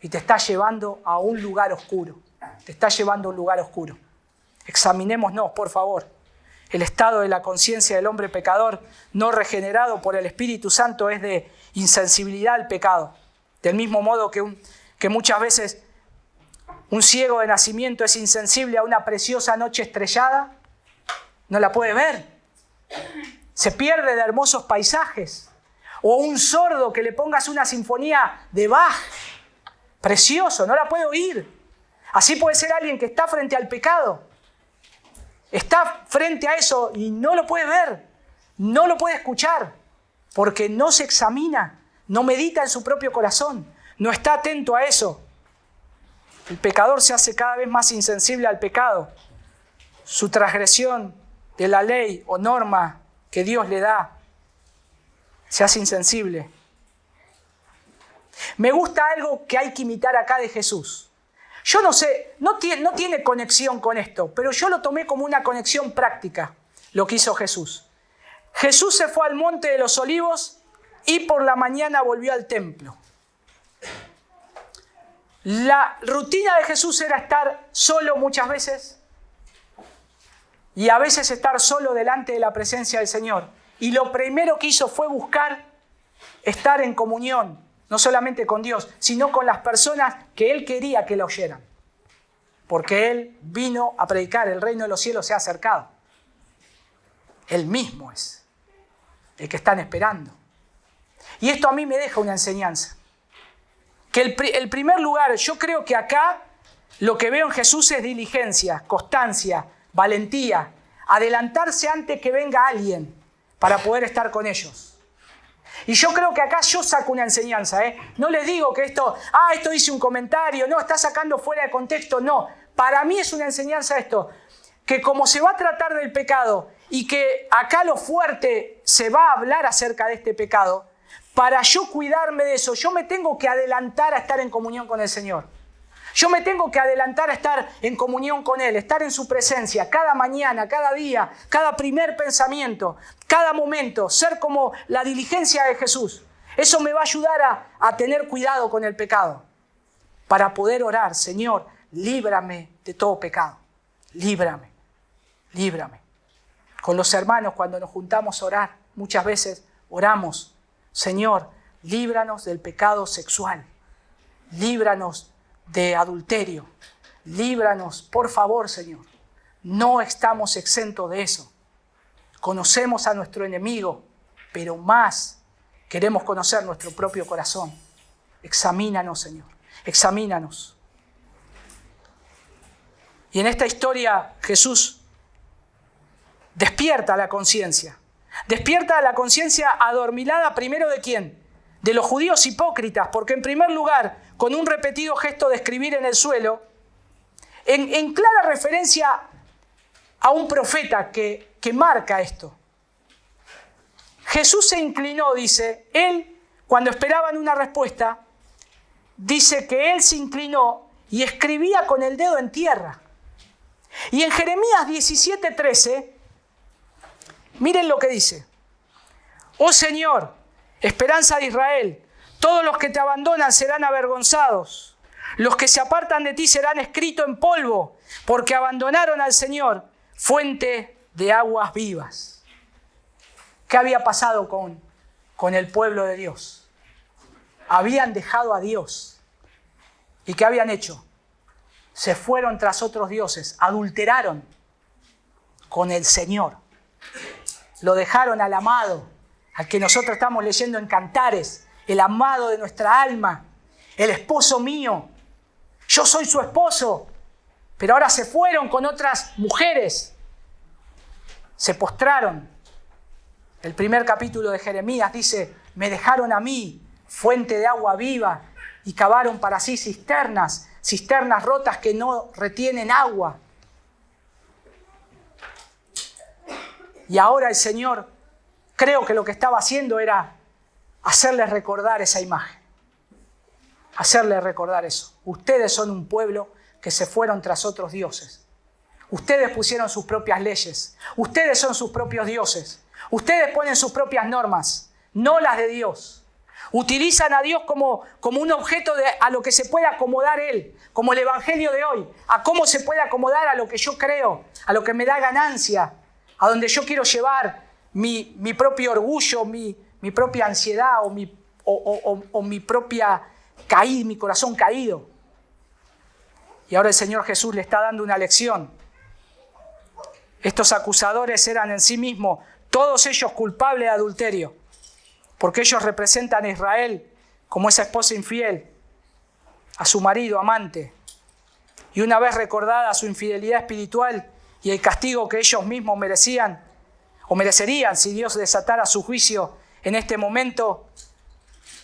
y te está llevando a un lugar oscuro. Te está llevando a un lugar oscuro. Examinémonos, por favor. El estado de la conciencia del hombre pecador no regenerado por el Espíritu Santo es de insensibilidad al pecado. Del mismo modo que muchas veces un ciego de nacimiento es insensible a una preciosa noche estrellada, no la puede ver. Se pierde de hermosos paisajes. O un sordo que le pongas una sinfonía de Bach, precioso, no la puede oír. Así puede ser alguien que está frente al pecado. Está frente a eso y no lo puede ver, no lo puede escuchar, porque no se examina, no medita en su propio corazón, no está atento a eso. El pecador se hace cada vez más insensible al pecado. Su transgresión de la ley o norma que Dios le da se hace insensible. Me gusta algo que hay que imitar acá de Jesús. Yo no sé, no tiene conexión con esto, pero yo lo tomé como una conexión práctica, lo que hizo Jesús. Jesús se fue al Monte de los Olivos y por la mañana volvió al templo. La rutina de Jesús era estar solo muchas veces y a veces estar solo delante de la presencia del Señor. Y lo primero que hizo fue buscar estar en comunión, no solamente con Dios, sino con las personas que Él quería que lo oyeran. Porque Él vino a predicar, el reino de los cielos se ha acercado. Él mismo es el que están esperando. Y esto a mí me deja una enseñanza. Que el primer lugar, yo creo que acá lo que veo en Jesús es diligencia, constancia, valentía, adelantarse antes que venga alguien para poder estar con ellos. Y yo creo que acá yo saco una enseñanza, No les digo que esto hice un comentario, no, está sacando fuera de contexto, no. Para mí es una enseñanza esto, que como se va a tratar del pecado y que acá lo fuerte se va a hablar acerca de este pecado, para yo cuidarme de eso, yo me tengo que adelantar a estar en comunión con el Señor. Yo me tengo que adelantar a estar en comunión con Él, estar en su presencia, cada mañana, cada día, cada primer pensamiento, cada momento, ser como la diligencia de Jesús. Eso me va a ayudar a tener cuidado con el pecado, para poder orar, Señor, líbrame de todo pecado, líbrame, líbrame. Con los hermanos, cuando nos juntamos a orar, muchas veces oramos, Señor, líbranos del pecado sexual, líbranos de adulterio, líbranos, por favor, Señor. No estamos exentos de eso. Conocemos a nuestro enemigo, pero más queremos conocer nuestro propio corazón. Examínanos, Señor, examínanos. Y en esta historia Jesús despierta la conciencia. Despierta la conciencia adormilada primero ¿de quién? De los judíos hipócritas, porque en primer lugar, con un repetido gesto de escribir en el suelo, en clara referencia a un profeta que marca esto. Jesús se inclinó, dice, él, cuando esperaban una respuesta, dice que él se inclinó y escribía con el dedo en tierra. Y en Jeremías 17:13, miren lo que dice. Oh Señor, esperanza de Israel, todos los que te abandonan serán avergonzados. Los que se apartan de ti serán escritos en polvo, porque abandonaron al Señor, fuente de aguas vivas. ¿Qué había pasado con el pueblo de Dios? Habían dejado a Dios. ¿Y qué habían hecho? Se fueron tras otros dioses, adulteraron con el Señor. Lo dejaron al amado, al que nosotros estamos leyendo en Cantares, el amado de nuestra alma, el esposo mío. Yo soy su esposo, pero ahora se fueron con otras mujeres. Se postraron. El primer capítulo de Jeremías dice, me dejaron a mí, fuente de agua viva, y cavaron para sí cisternas rotas que no retienen agua. Y ahora el Señor, creo que lo que estaba haciendo era hacerles recordar esa imagen. hacerle recordar eso. Ustedes son un pueblo que se fueron tras otros dioses. Ustedes pusieron sus propias leyes. Ustedes son sus propios dioses. Ustedes ponen sus propias normas, no las de Dios. Utilizan a Dios como un objeto a lo que se puede acomodar Él, como el Evangelio de hoy, a cómo se puede acomodar a lo que yo creo, a lo que me da ganancia, a donde yo quiero llevar mi propio orgullo, mi propia ansiedad o mi propia caída, mi corazón caído. Y ahora el Señor Jesús le está dando una lección. Estos acusadores eran en sí mismos, todos ellos culpables de adulterio, porque ellos representan a Israel como esa esposa infiel, a su marido, amante. Y una vez recordada su infidelidad espiritual y el castigo que ellos mismos merecían, o merecerían si Dios desatara su juicio en este momento,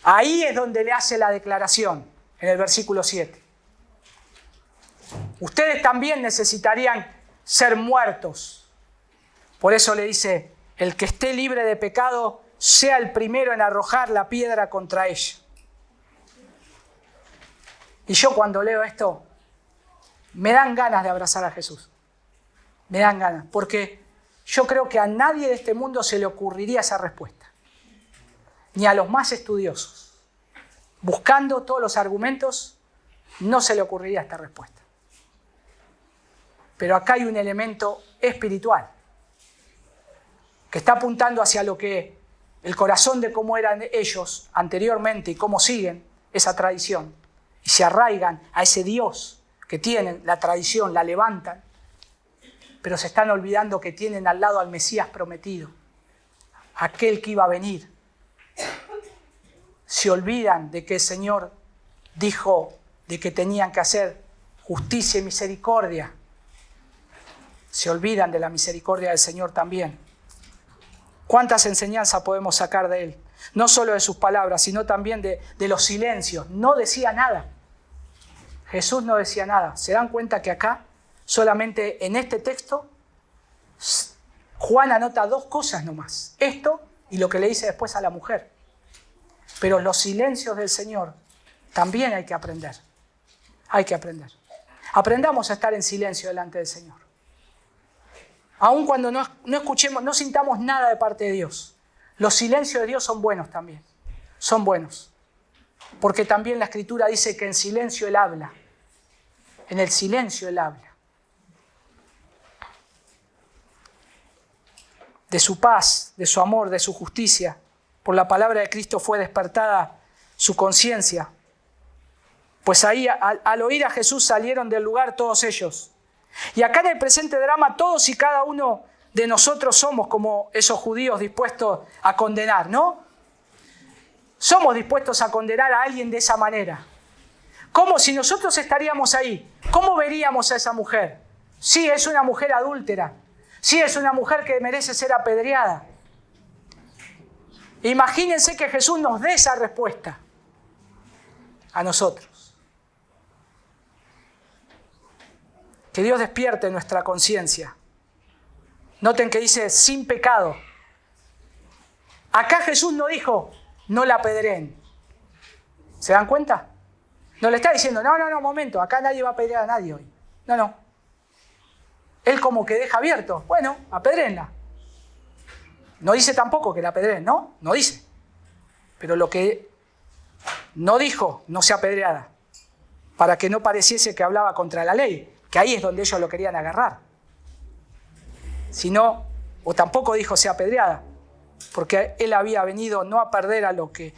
ahí es donde le hace la declaración, en el versículo 7. Ustedes también necesitarían ser muertos. Por eso le dice, el que esté libre de pecado, sea el primero en arrojar la piedra contra ella. Y yo cuando leo esto, me dan ganas de abrazar a Jesús. Me dan ganas, porque yo creo que a nadie de este mundo se le ocurriría esa respuesta. Ni a los más estudiosos. Buscando todos los argumentos, no se le ocurriría esta respuesta. Pero acá hay un elemento espiritual que está apuntando hacia lo que el corazón de cómo eran ellos anteriormente y cómo siguen esa tradición y se arraigan a ese Dios que tienen, la tradición, la levantan, pero se están olvidando que tienen al lado al Mesías prometido, aquel que iba a venir. Se olvidan de que el Señor dijo de que tenían que hacer justicia y misericordia. Se olvidan de la misericordia del Señor también. ¿Cuántas enseñanzas podemos sacar de Él? No solo de sus palabras, sino también de los silencios. No decía nada. Jesús no decía nada. ¿Se dan cuenta que acá, solamente en este texto, Juan anota dos cosas nomás? Esto y lo que le dice después a la mujer. Pero los silencios del Señor también hay que aprender. Hay que aprender. Aprendamos a estar en silencio delante del Señor. Aun cuando no escuchemos, no sintamos nada de parte de Dios. Los silencios de Dios son buenos también. Son buenos. Porque también la Escritura dice que en silencio Él habla. En el silencio Él habla. De su paz, de su amor, de su justicia. Por la palabra de Cristo fue despertada su conciencia. Pues ahí, al oír a Jesús, salieron del lugar todos ellos. Y acá en el presente drama, todos y cada uno de nosotros somos como esos judíos dispuestos a condenar, ¿no? Somos dispuestos a condenar a alguien de esa manera. ¿Cómo? Si nosotros estaríamos ahí, ¿cómo veríamos a esa mujer? Sí, es una mujer adúltera. Sí, es una mujer que merece ser apedreada. Imagínense que Jesús nos dé esa respuesta a nosotros. Que Dios despierte nuestra conciencia. Noten que dice sin pecado. Acá Jesús no dijo no la apedreen. ¿Se dan cuenta? No le está diciendo no, momento, acá nadie va a apedrear a nadie hoy. No. Él como que deja abierto. Bueno, apedréenla. No dice tampoco que la apedreen, ¿no? No dice. Pero lo que no dijo, no sea apedreada, para que no pareciese que hablaba contra la ley, que ahí es donde ellos lo querían agarrar. Sino, o tampoco dijo sea apedreada, porque él había venido no a perder lo que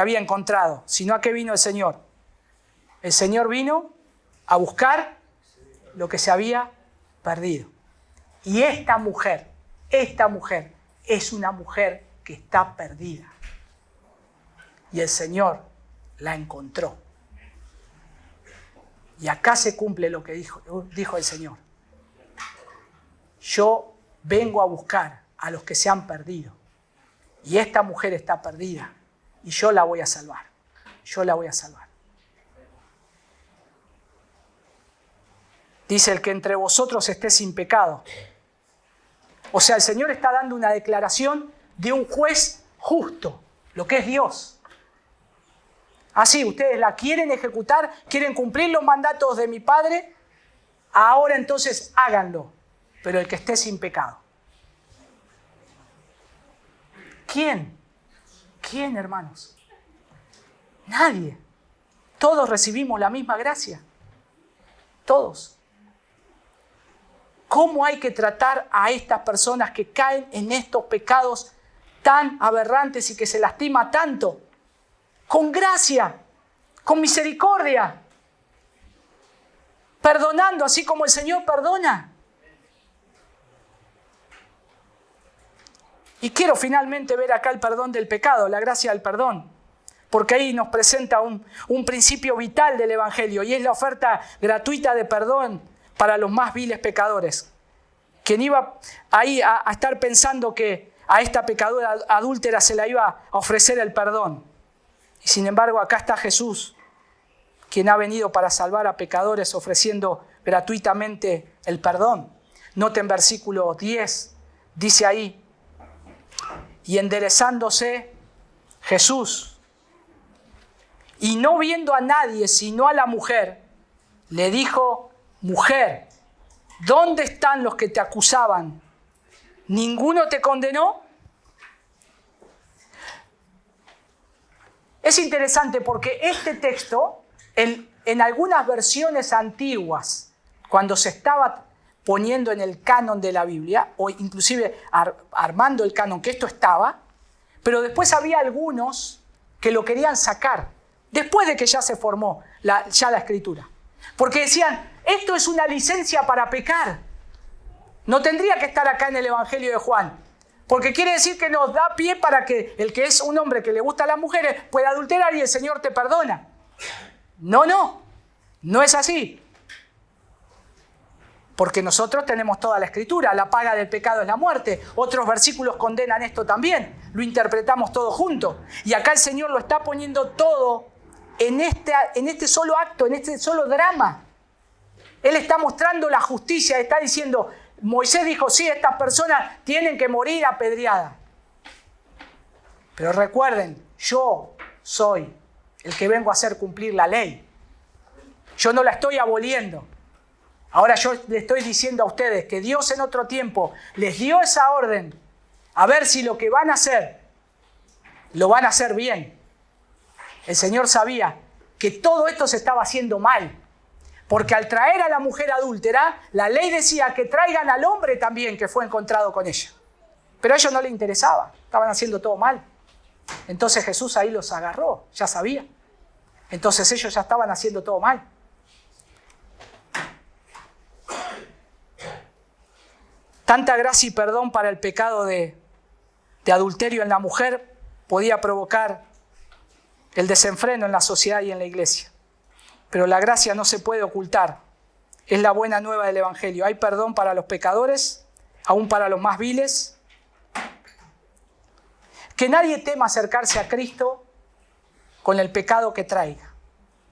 había encontrado, sino a qué vino el Señor. El Señor vino a buscar lo que se había perdido. Y esta mujer es una mujer que está perdida. Y el Señor la encontró. Y acá se cumple lo que dijo el Señor. Yo vengo a buscar a los que se han perdido. Y esta mujer está perdida. Y yo la voy a salvar. Yo la voy a salvar. Dice el que entre vosotros esté sin pecado. O sea, el Señor está dando una declaración de un juez justo, lo que es Dios. Así, ustedes la quieren ejecutar, quieren cumplir los mandatos de mi Padre, ahora entonces háganlo, pero el que esté sin pecado. ¿Quién? ¿Quién, hermanos? Nadie. Todos recibimos la misma gracia. Todos. ¿Cómo hay que tratar a estas personas que caen en estos pecados tan aberrantes y que se lastima tanto? Con gracia, con misericordia, perdonando así como el Señor perdona. Y quiero finalmente ver acá el perdón del pecado, la gracia del perdón, porque ahí nos presenta un principio vital del Evangelio y es la oferta gratuita de perdón para los más viles pecadores. Quien iba ahí a estar pensando que a esta pecadora adúltera se la iba a ofrecer el perdón. Y sin embargo acá está Jesús, quien ha venido para salvar a pecadores ofreciendo gratuitamente el perdón. Noten versículo 10, dice ahí, y enderezándose Jesús, y no viendo a nadie sino a la mujer, le dijo, mujer, ¿dónde están los que te acusaban? ¿Ninguno te condenó? Es interesante porque este texto, en algunas versiones antiguas, cuando se estaba poniendo en el canon de la Biblia, o inclusive armando el canon que esto estaba, pero después había algunos que lo querían sacar, después de que ya se formó la escritura. Porque decían, esto es una licencia para pecar. No tendría que estar acá en el Evangelio de Juan, porque quiere decir que nos da pie para que el que es un hombre que le gusta a las mujeres pueda adulterar y el Señor te perdona. No es así. Porque nosotros tenemos toda la Escritura, la paga del pecado es la muerte. Otros versículos condenan esto también, lo interpretamos todo junto. Y acá el Señor lo está poniendo todo en este solo acto, en este solo drama. Él está mostrando la justicia, está diciendo, Moisés dijo, sí, estas personas tienen que morir apedreadas. Pero recuerden, yo soy el que vengo a hacer cumplir la ley. Yo no la estoy aboliendo. Ahora yo le estoy diciendo a ustedes que Dios en otro tiempo les dio esa orden a ver si lo que van a hacer, lo van a hacer bien. El Señor sabía que todo esto se estaba haciendo mal, porque al traer a la mujer adúltera, la ley decía que traigan al hombre también que fue encontrado con ella. Pero a ellos no les interesaba, estaban haciendo todo mal. Entonces Jesús ahí los agarró, ya sabía. Entonces ellos ya estaban haciendo todo mal. Tanta gracia y perdón para el pecado de adulterio en la mujer podía provocar el desenfreno en la sociedad y en la iglesia. Pero la gracia no se puede ocultar. Es la buena nueva del Evangelio. Hay perdón para los pecadores, aún para los más viles. Que nadie tema acercarse a Cristo con el pecado que traiga.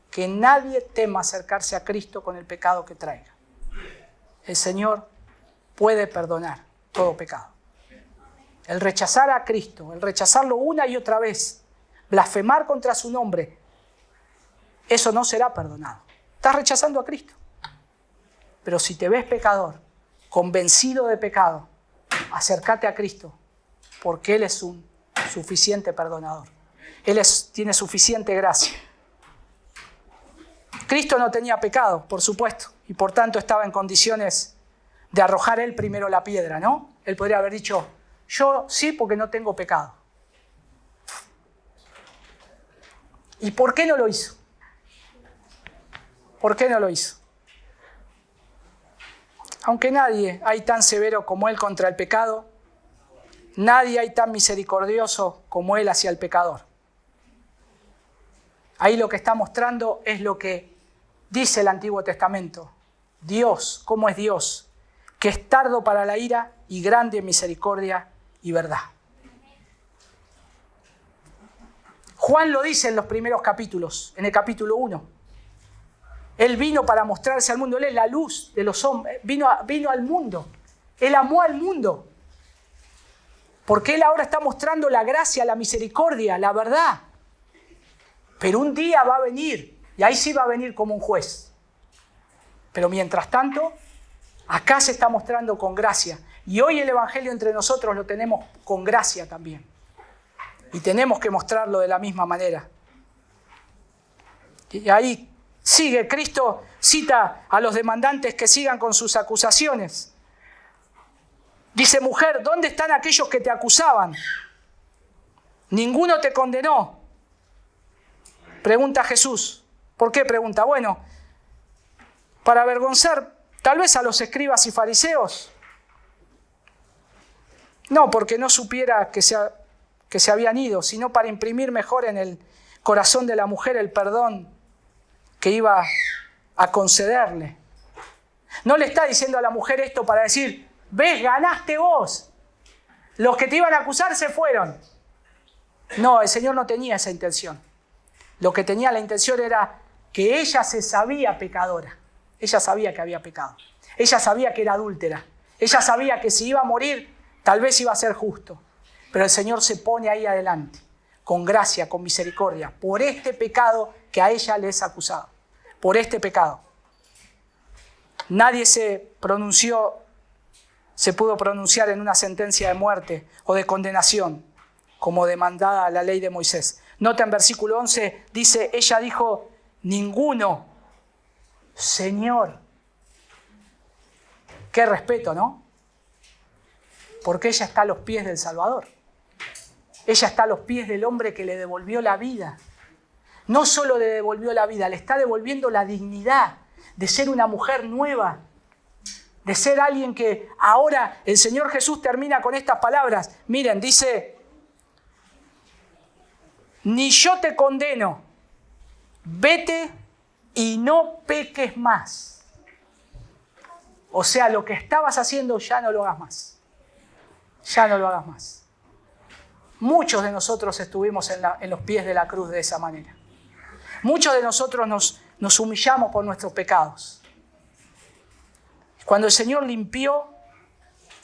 Que nadie tema acercarse a Cristo con el pecado que traiga. El Señor puede perdonar todo pecado. El rechazar a Cristo, el rechazarlo una y otra vez, blasfemar contra su nombre, eso no será perdonado. Estás rechazando a Cristo. Pero si te ves pecador, convencido de pecado, acércate a Cristo, porque Él es un suficiente perdonador. Él tiene suficiente gracia. Cristo no tenía pecado, por supuesto, y por tanto estaba en condiciones de arrojar Él primero la piedra, ¿no? Él podría haber dicho, yo sí porque no tengo pecado. ¿Y por qué no lo hizo? ¿Por qué no lo hizo? Aunque nadie hay tan severo como Él contra el pecado, nadie hay tan misericordioso como Él hacia el pecador. Ahí lo que está mostrando es lo que dice el Antiguo Testamento. Dios, ¿cómo es Dios? Que es tardo para la ira y grande en misericordia y verdad. Juan lo dice en los primeros capítulos, en el capítulo 1. Él vino para mostrarse al mundo, Él es la luz de los hombres, vino al mundo, Él amó al mundo. Porque Él ahora está mostrando la gracia, la misericordia, la verdad. Pero un día va a venir, y ahí sí va a venir como un juez. Pero mientras tanto, acá se está mostrando con gracia. Y hoy el Evangelio entre nosotros lo tenemos con gracia también. Y tenemos que mostrarlo de la misma manera. Y ahí sigue, Cristo cita a los demandantes que sigan con sus acusaciones. Dice, mujer, ¿dónde están aquellos que te acusaban? ¿Ninguno te condenó? Pregunta Jesús. ¿Por qué pregunta? Bueno, para avergonzar tal vez a los escribas y fariseos. No, porque no supiera que se habían ido, sino para imprimir mejor en el corazón de la mujer el perdón que iba a concederle. No le está diciendo a la mujer esto para decir, ves, ganaste vos. Los que te iban a acusar se fueron. No, el Señor no tenía esa intención. Lo que tenía la intención era que ella se sabía pecadora. Ella sabía que había pecado. Ella sabía que era adúltera. Ella sabía que si iba a morir, tal vez iba a ser justo. Pero el Señor se pone ahí adelante, con gracia, con misericordia, por este pecado que a ella le es acusado. Por este pecado. Nadie se pudo pronunciar en una sentencia de muerte o de condenación, como demandada la ley de Moisés. Nota en versículo 11, dice, ella dijo, ninguno, Señor. Qué respeto, ¿no? Porque ella está a los pies del Salvador. Ella está a los pies del hombre que le devolvió la vida. No solo le devolvió la vida, le está devolviendo la dignidad de ser una mujer nueva, de ser alguien que ahora el Señor Jesús termina con estas palabras. Miren, dice, ni yo te condeno, vete y no peques más. O sea, lo que estabas haciendo ya no lo hagas más. Ya no lo hagas más. Muchos de nosotros estuvimos en los pies de la cruz de esa manera. Muchos de nosotros nos humillamos por nuestros pecados. Cuando el Señor limpió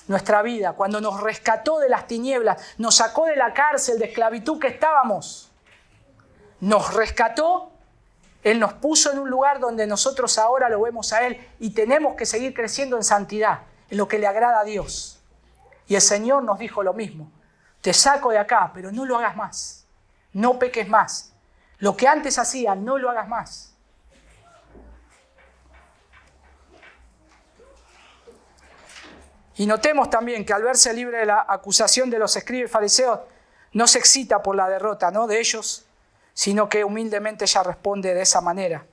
nuestra vida, cuando nos rescató de las tinieblas, nos sacó de la cárcel de esclavitud que estábamos, nos rescató, Él nos puso en un lugar donde nosotros ahora lo vemos a Él y tenemos que seguir creciendo en santidad, en lo que le agrada a Dios. Y el Señor nos dijo lo mismo, te saco de acá, pero no lo hagas más, no peques más. Lo que antes hacías, no lo hagas más. Y notemos también que al verse libre de la acusación de los escribas y fariseos, no se excita por la derrota, ¿no?, de ellos, sino que humildemente ella responde de esa manera.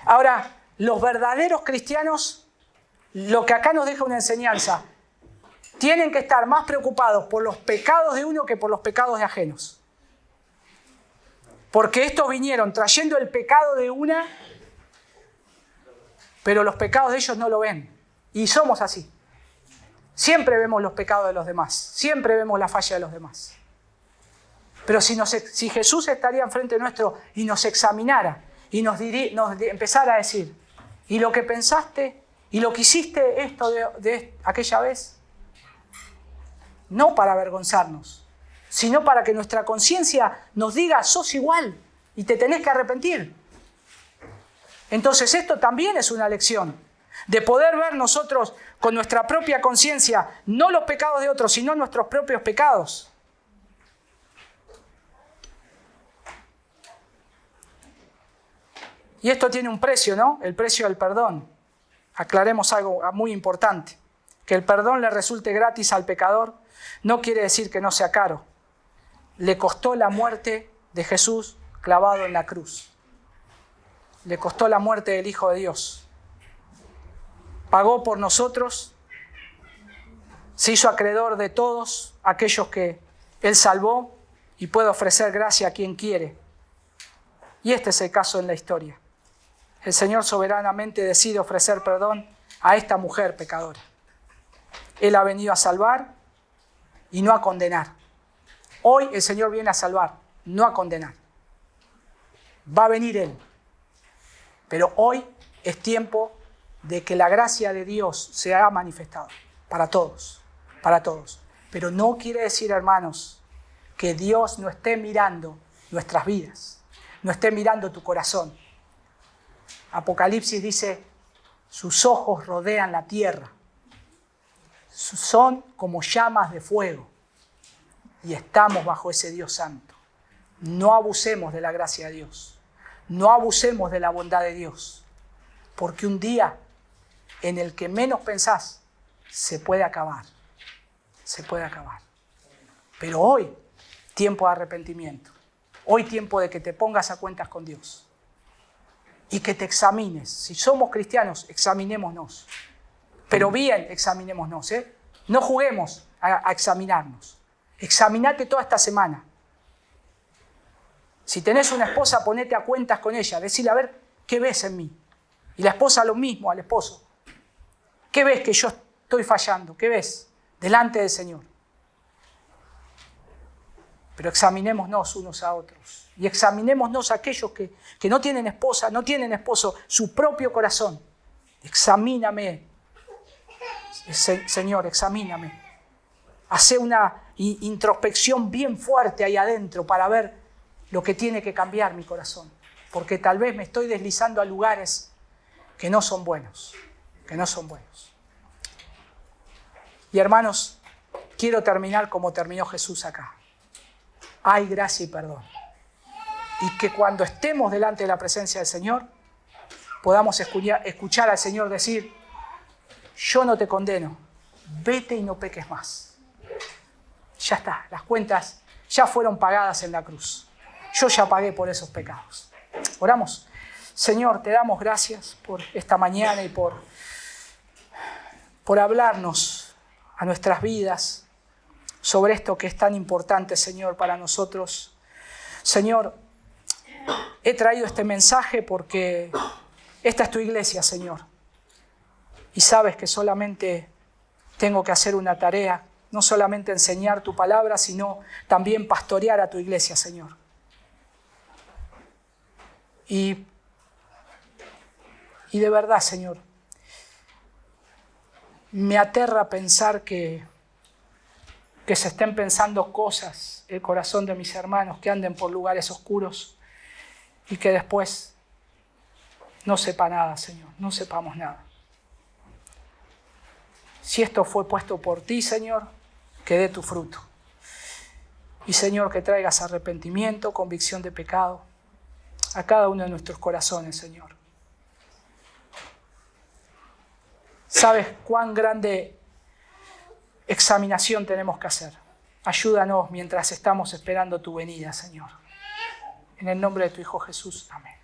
Ahora, los verdaderos cristianos, lo que acá nos deja una enseñanza, tienen que estar más preocupados por los pecados de uno que por los pecados de ajenos. Porque estos vinieron trayendo el pecado de una, pero los pecados de ellos no lo ven. Y somos así. Siempre vemos los pecados de los demás. Siempre vemos la falla de los demás. Pero si Jesús estaría enfrente nuestro y nos examinara y nos empezara a decir, ¿y lo que pensaste? ¿Y lo que hiciste esto de aquella vez? No para avergonzarnos, sino para que nuestra conciencia nos diga, sos igual y te tenés que arrepentir. Entonces esto también es una lección de poder ver nosotros con nuestra propia conciencia, no los pecados de otros, sino nuestros propios pecados. Y esto tiene un precio, ¿no? El precio del perdón. Aclaremos algo muy importante. Que el perdón le resulte gratis al pecador no quiere decir que no sea caro. Le costó la muerte de Jesús clavado en la cruz. Le costó la muerte del Hijo de Dios. Pagó por nosotros, se hizo acreedor de todos aquellos que Él salvó y puede ofrecer gracia a quien quiere. Y este es el caso en la historia. El Señor soberanamente decide ofrecer perdón a esta mujer pecadora. Él ha venido a salvar y no a condenar. Hoy el Señor viene a salvar, no a condenar. Va a venir Él. Pero hoy es tiempo de que la gracia de Dios se ha manifestado para todos, para todos. Pero no quiere decir, hermanos, que Dios no esté mirando nuestras vidas, no esté mirando tu corazón. Apocalipsis dice, sus ojos rodean la tierra, son como llamas de fuego y estamos bajo ese Dios santo. No abusemos de la gracia de Dios, no abusemos de la bondad de Dios, porque un día en el que menos pensás se puede acabar, se puede acabar. Pero hoy, tiempo de arrepentimiento, hoy tiempo de que te pongas a cuentas con Dios y que te examines. Si somos cristianos, examinémonos, pero bien examinémonos, ¿eh? No juguemos a examinarnos. Examinate toda esta semana. Si tenés una esposa, ponete a cuentas con ella, decile a ver qué ves en mí. Y la esposa lo mismo al esposo. ¿Qué ves que yo estoy fallando? ¿Qué ves delante del Señor? Pero examinémonos unos a otros. Y examinémonos a aquellos que no tienen esposa, no tienen esposo, su propio corazón. Examíname, Señor, examíname. Hace una introspección bien fuerte ahí adentro para ver lo que tiene que cambiar mi corazón. Porque tal vez me estoy deslizando a lugares que no son buenos, que no son buenos. Y hermanos, quiero terminar como terminó Jesús acá. Hay gracia y perdón. Y que cuando estemos delante de la presencia del Señor, podamos escuchar al Señor decir, yo no te condeno, vete y no peques más. Ya está, las cuentas ya fueron pagadas en la cruz. Yo ya pagué por esos pecados. Oramos. Señor, te damos gracias por esta mañana y por hablarnos a nuestras vidas sobre esto que es tan importante, Señor, para nosotros. Señor, he traído este mensaje porque esta es tu iglesia, Señor. Y sabes que solamente tengo que hacer una tarea, no solamente enseñar tu palabra, sino también pastorear a tu iglesia, Señor. Y de verdad, Señor, me aterra pensar que se estén pensando cosas el corazón de mis hermanos, que anden por lugares oscuros y que después no sepa nada, Señor, no sepamos nada. Si esto fue puesto por ti, Señor, que dé tu fruto. Y, Señor, que traigas arrepentimiento, convicción de pecado a cada uno de nuestros corazones, Señor. Sabes cuán grande examinación tenemos que hacer. Ayúdanos mientras estamos esperando tu venida, Señor. En el nombre de tu Hijo Jesús. Amén.